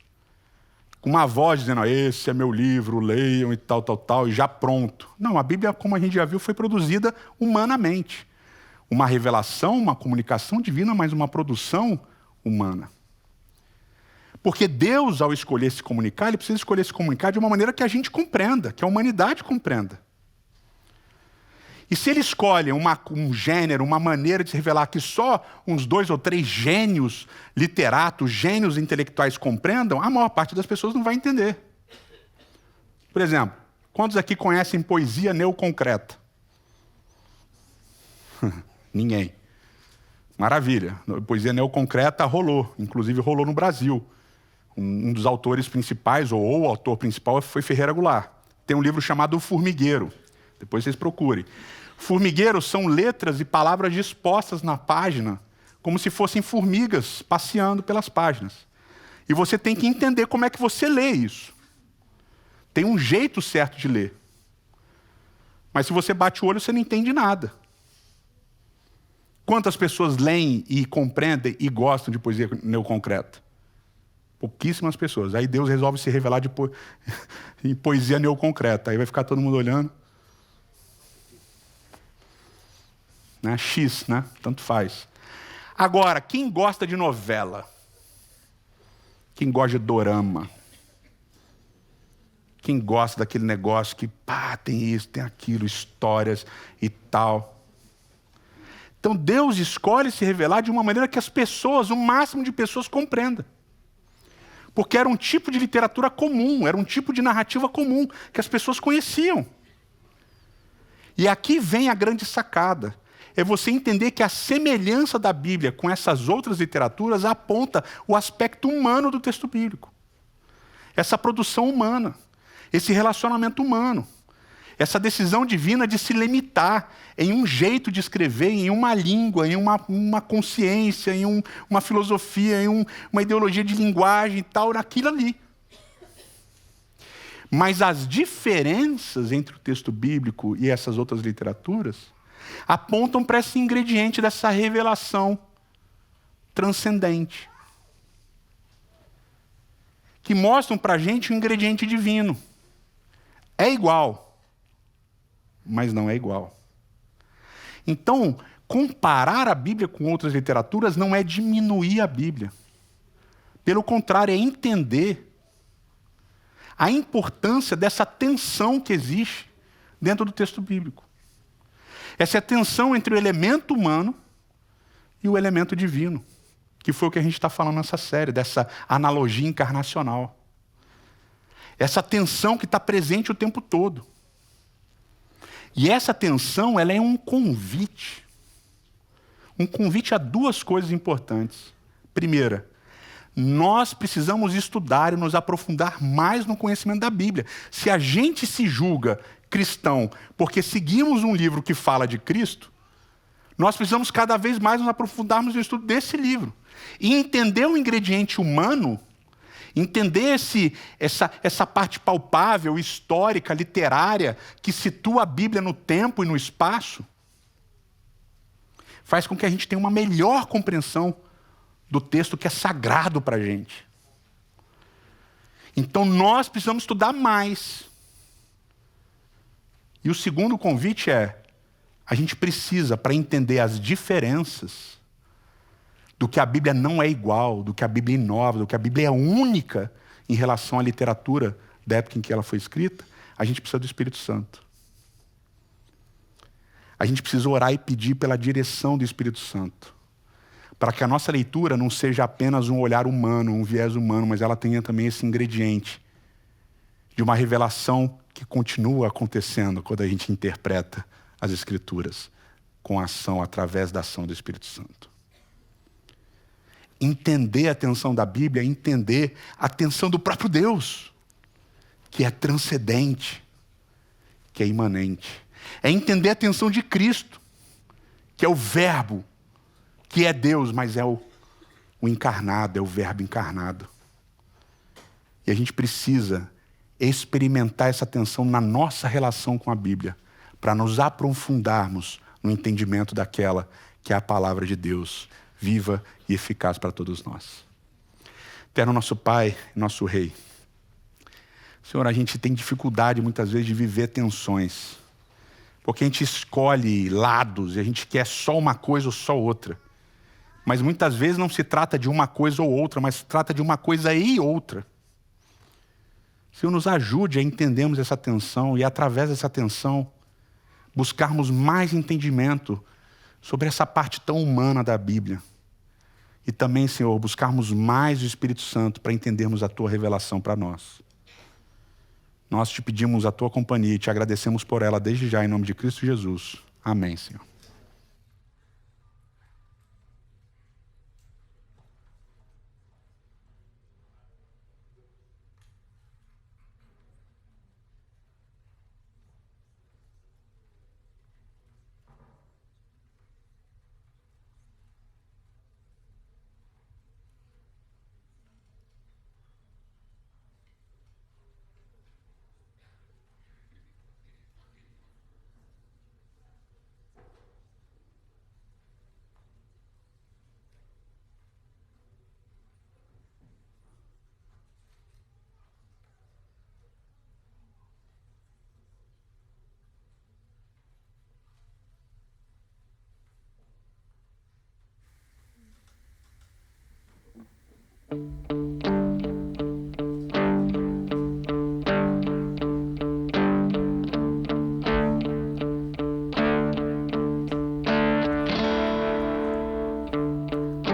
com uma voz dizendo, esse é meu livro, leiam e tal, e já pronto. Não, a Bíblia, como a gente já viu, foi produzida humanamente. Uma revelação, uma comunicação divina, mas uma produção humana. Porque Deus, ao escolher se comunicar, ele precisa escolher se comunicar de uma maneira que a gente compreenda, que a humanidade compreenda. E se ele escolhe um gênero, uma maneira de se revelar que só uns 2 ou 3 gênios literatos, gênios intelectuais compreendam, a maior parte das pessoas não vai entender. Por exemplo, quantos aqui conhecem poesia neoconcreta? Ninguém. Maravilha. Poesia neoconcreta rolou, inclusive rolou no Brasil. Um dos autores principais, ou o autor principal, foi Ferreira Goulart. Tem um livro chamado O Formigueiro. Depois vocês procurem. Formigueiro são letras e palavras dispostas na página, como se fossem formigas passeando pelas páginas. E você tem que entender como é que você lê isso. Tem um jeito certo de ler. Mas se você bate o olho, você não entende nada. Quantas pessoas leem e compreendem e gostam de poesia neoconcreta? Pouquíssimas pessoas. Aí Deus resolve se revelar em poesia neoconcreta. Aí vai ficar todo mundo olhando. Né? X, né? Tanto faz. Agora, quem gosta de novela? Quem gosta de dorama? Quem gosta daquele negócio que, tem isso, tem aquilo, histórias e tal. Então Deus escolhe se revelar de uma maneira que as pessoas, o máximo de pessoas, compreendam. Porque era um tipo de literatura comum, era um tipo de narrativa comum que as pessoas conheciam. E aqui vem a grande sacada. É você entender que a semelhança da Bíblia com essas outras literaturas aponta o aspecto humano do texto bíblico. Essa produção humana, esse relacionamento humano, essa decisão divina de se limitar em um jeito de escrever, em uma língua, em uma consciência, em uma filosofia, em uma ideologia de linguagem e tal, naquilo ali. Mas as diferenças entre o texto bíblico e essas outras literaturas apontam para esse ingrediente dessa revelação transcendente, que mostram para a gente o ingrediente divino. É igual, mas não é igual. Então, comparar a Bíblia com outras literaturas não é diminuir a Bíblia. Pelo contrário, é entender a importância dessa tensão que existe dentro do texto bíblico. Essa é a tensão entre o elemento humano e o elemento divino, que foi o que a gente está falando nessa série, dessa analogia encarnacional. Essa tensão que está presente o tempo todo. E essa tensão, ela é um convite. Um convite a duas coisas importantes. Primeira, nós precisamos estudar e nos aprofundar mais no conhecimento da Bíblia. Se a gente se julga cristão porque seguimos um livro que fala de Cristo, nós precisamos cada vez mais nos aprofundarmos no estudo desse livro. E entender o ingrediente humano, entender essa parte palpável, histórica, literária, que situa a Bíblia no tempo e no espaço, faz com que a gente tenha uma melhor compreensão do texto que é sagrado para a gente. Então nós precisamos estudar mais. E o segundo convite é, a gente precisa, para entender as diferenças, do que a Bíblia não é igual, do que a Bíblia inova, do que a Bíblia é única em relação à literatura da época em que ela foi escrita, a gente precisa do Espírito Santo. A gente precisa orar e pedir pela direção do Espírito Santo, para que a nossa leitura não seja apenas um olhar humano, um viés humano, mas ela tenha também esse ingrediente de uma revelação que continua acontecendo quando a gente interpreta as Escrituras com a ação, através da ação do Espírito Santo. Entender a tensão da Bíblia é entender a tensão do próprio Deus, que é transcendente, que é imanente. É entender a tensão de Cristo, que é o Verbo, que é Deus, mas é o encarnado, é o Verbo encarnado. E a gente precisa experimentar essa tensão na nossa relação com a Bíblia, para nos aprofundarmos no entendimento daquela que é a palavra de Deus, viva e eficaz para todos nós. Eterno nosso Pai, nosso Rei. Senhor, a gente tem dificuldade muitas vezes de viver tensões, porque a gente escolhe lados e a gente quer só uma coisa ou só outra. Mas muitas vezes não se trata de uma coisa ou outra, mas se trata de uma coisa e outra. Senhor, nos ajude a entendermos essa tensão e, através dessa tensão, buscarmos mais entendimento sobre essa parte tão humana da Bíblia. E também, Senhor, buscarmos mais o Espírito Santo para entendermos a Tua revelação para nós. Nós te pedimos a Tua companhia e te agradecemos por ela desde já, em nome de Cristo Jesus. Amém, Senhor.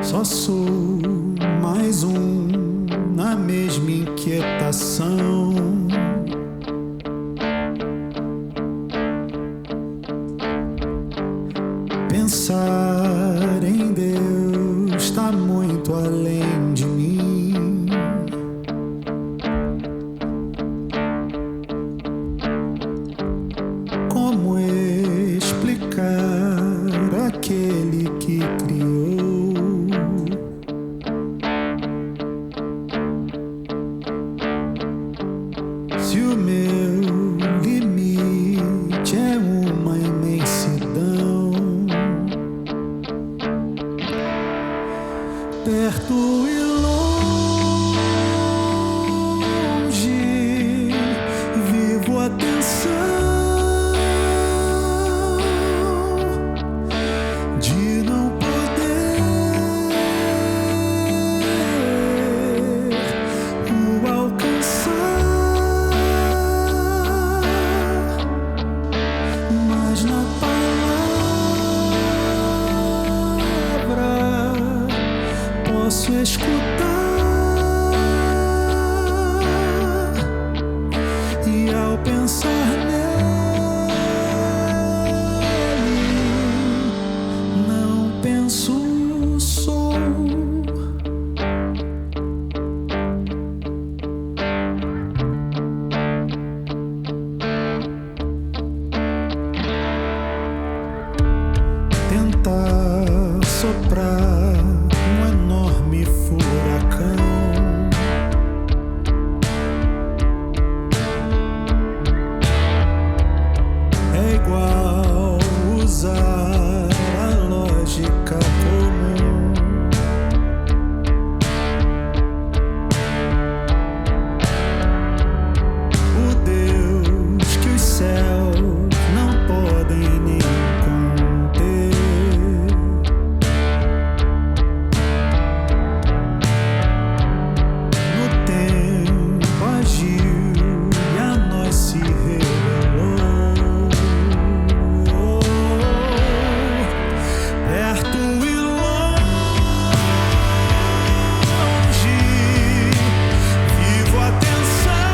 Só sou mais um na mesma inquietação. Pensar em Deus está muito além de mim. Como explicar aquele que criou? Se o meu limite é uma imensidão, perto e longe, vivo a tensão de não poder o alcançar, mas na palavra posso escutar, e ao pensar nele, não penso, sou. Tentar soprar um enorme furacão, é igual usar a lógica comum. O Deus que os céus não podem nem conter, no tempo agiu e a nós se revelou. Perto e longe, vivo a tensão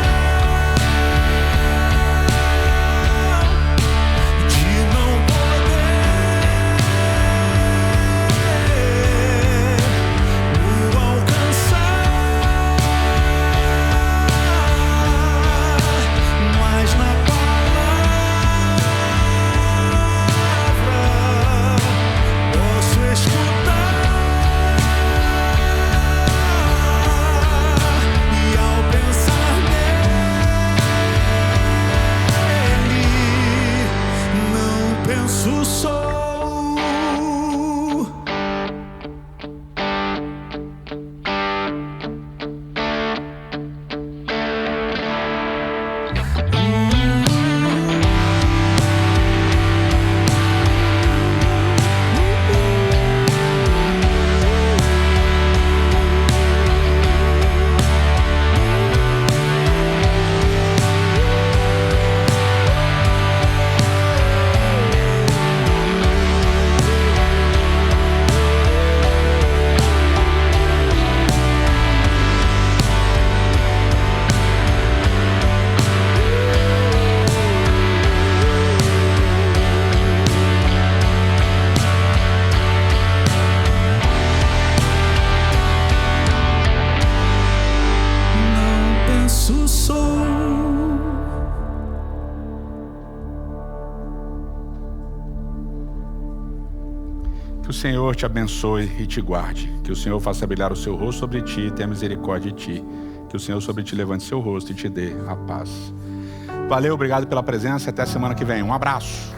de não poder o alcançar, mas na palavra posso escutar, e ao pensar nele, não penso, sou. Não penso, sou. Que o Senhor te abençoe e te guarde. Que o Senhor faça brilhar o seu rosto sobre ti e tenha misericórdia de ti. Que o Senhor sobre ti levante seu rosto e te dê a paz. Valeu, obrigado pela presença e até semana que vem. Um abraço.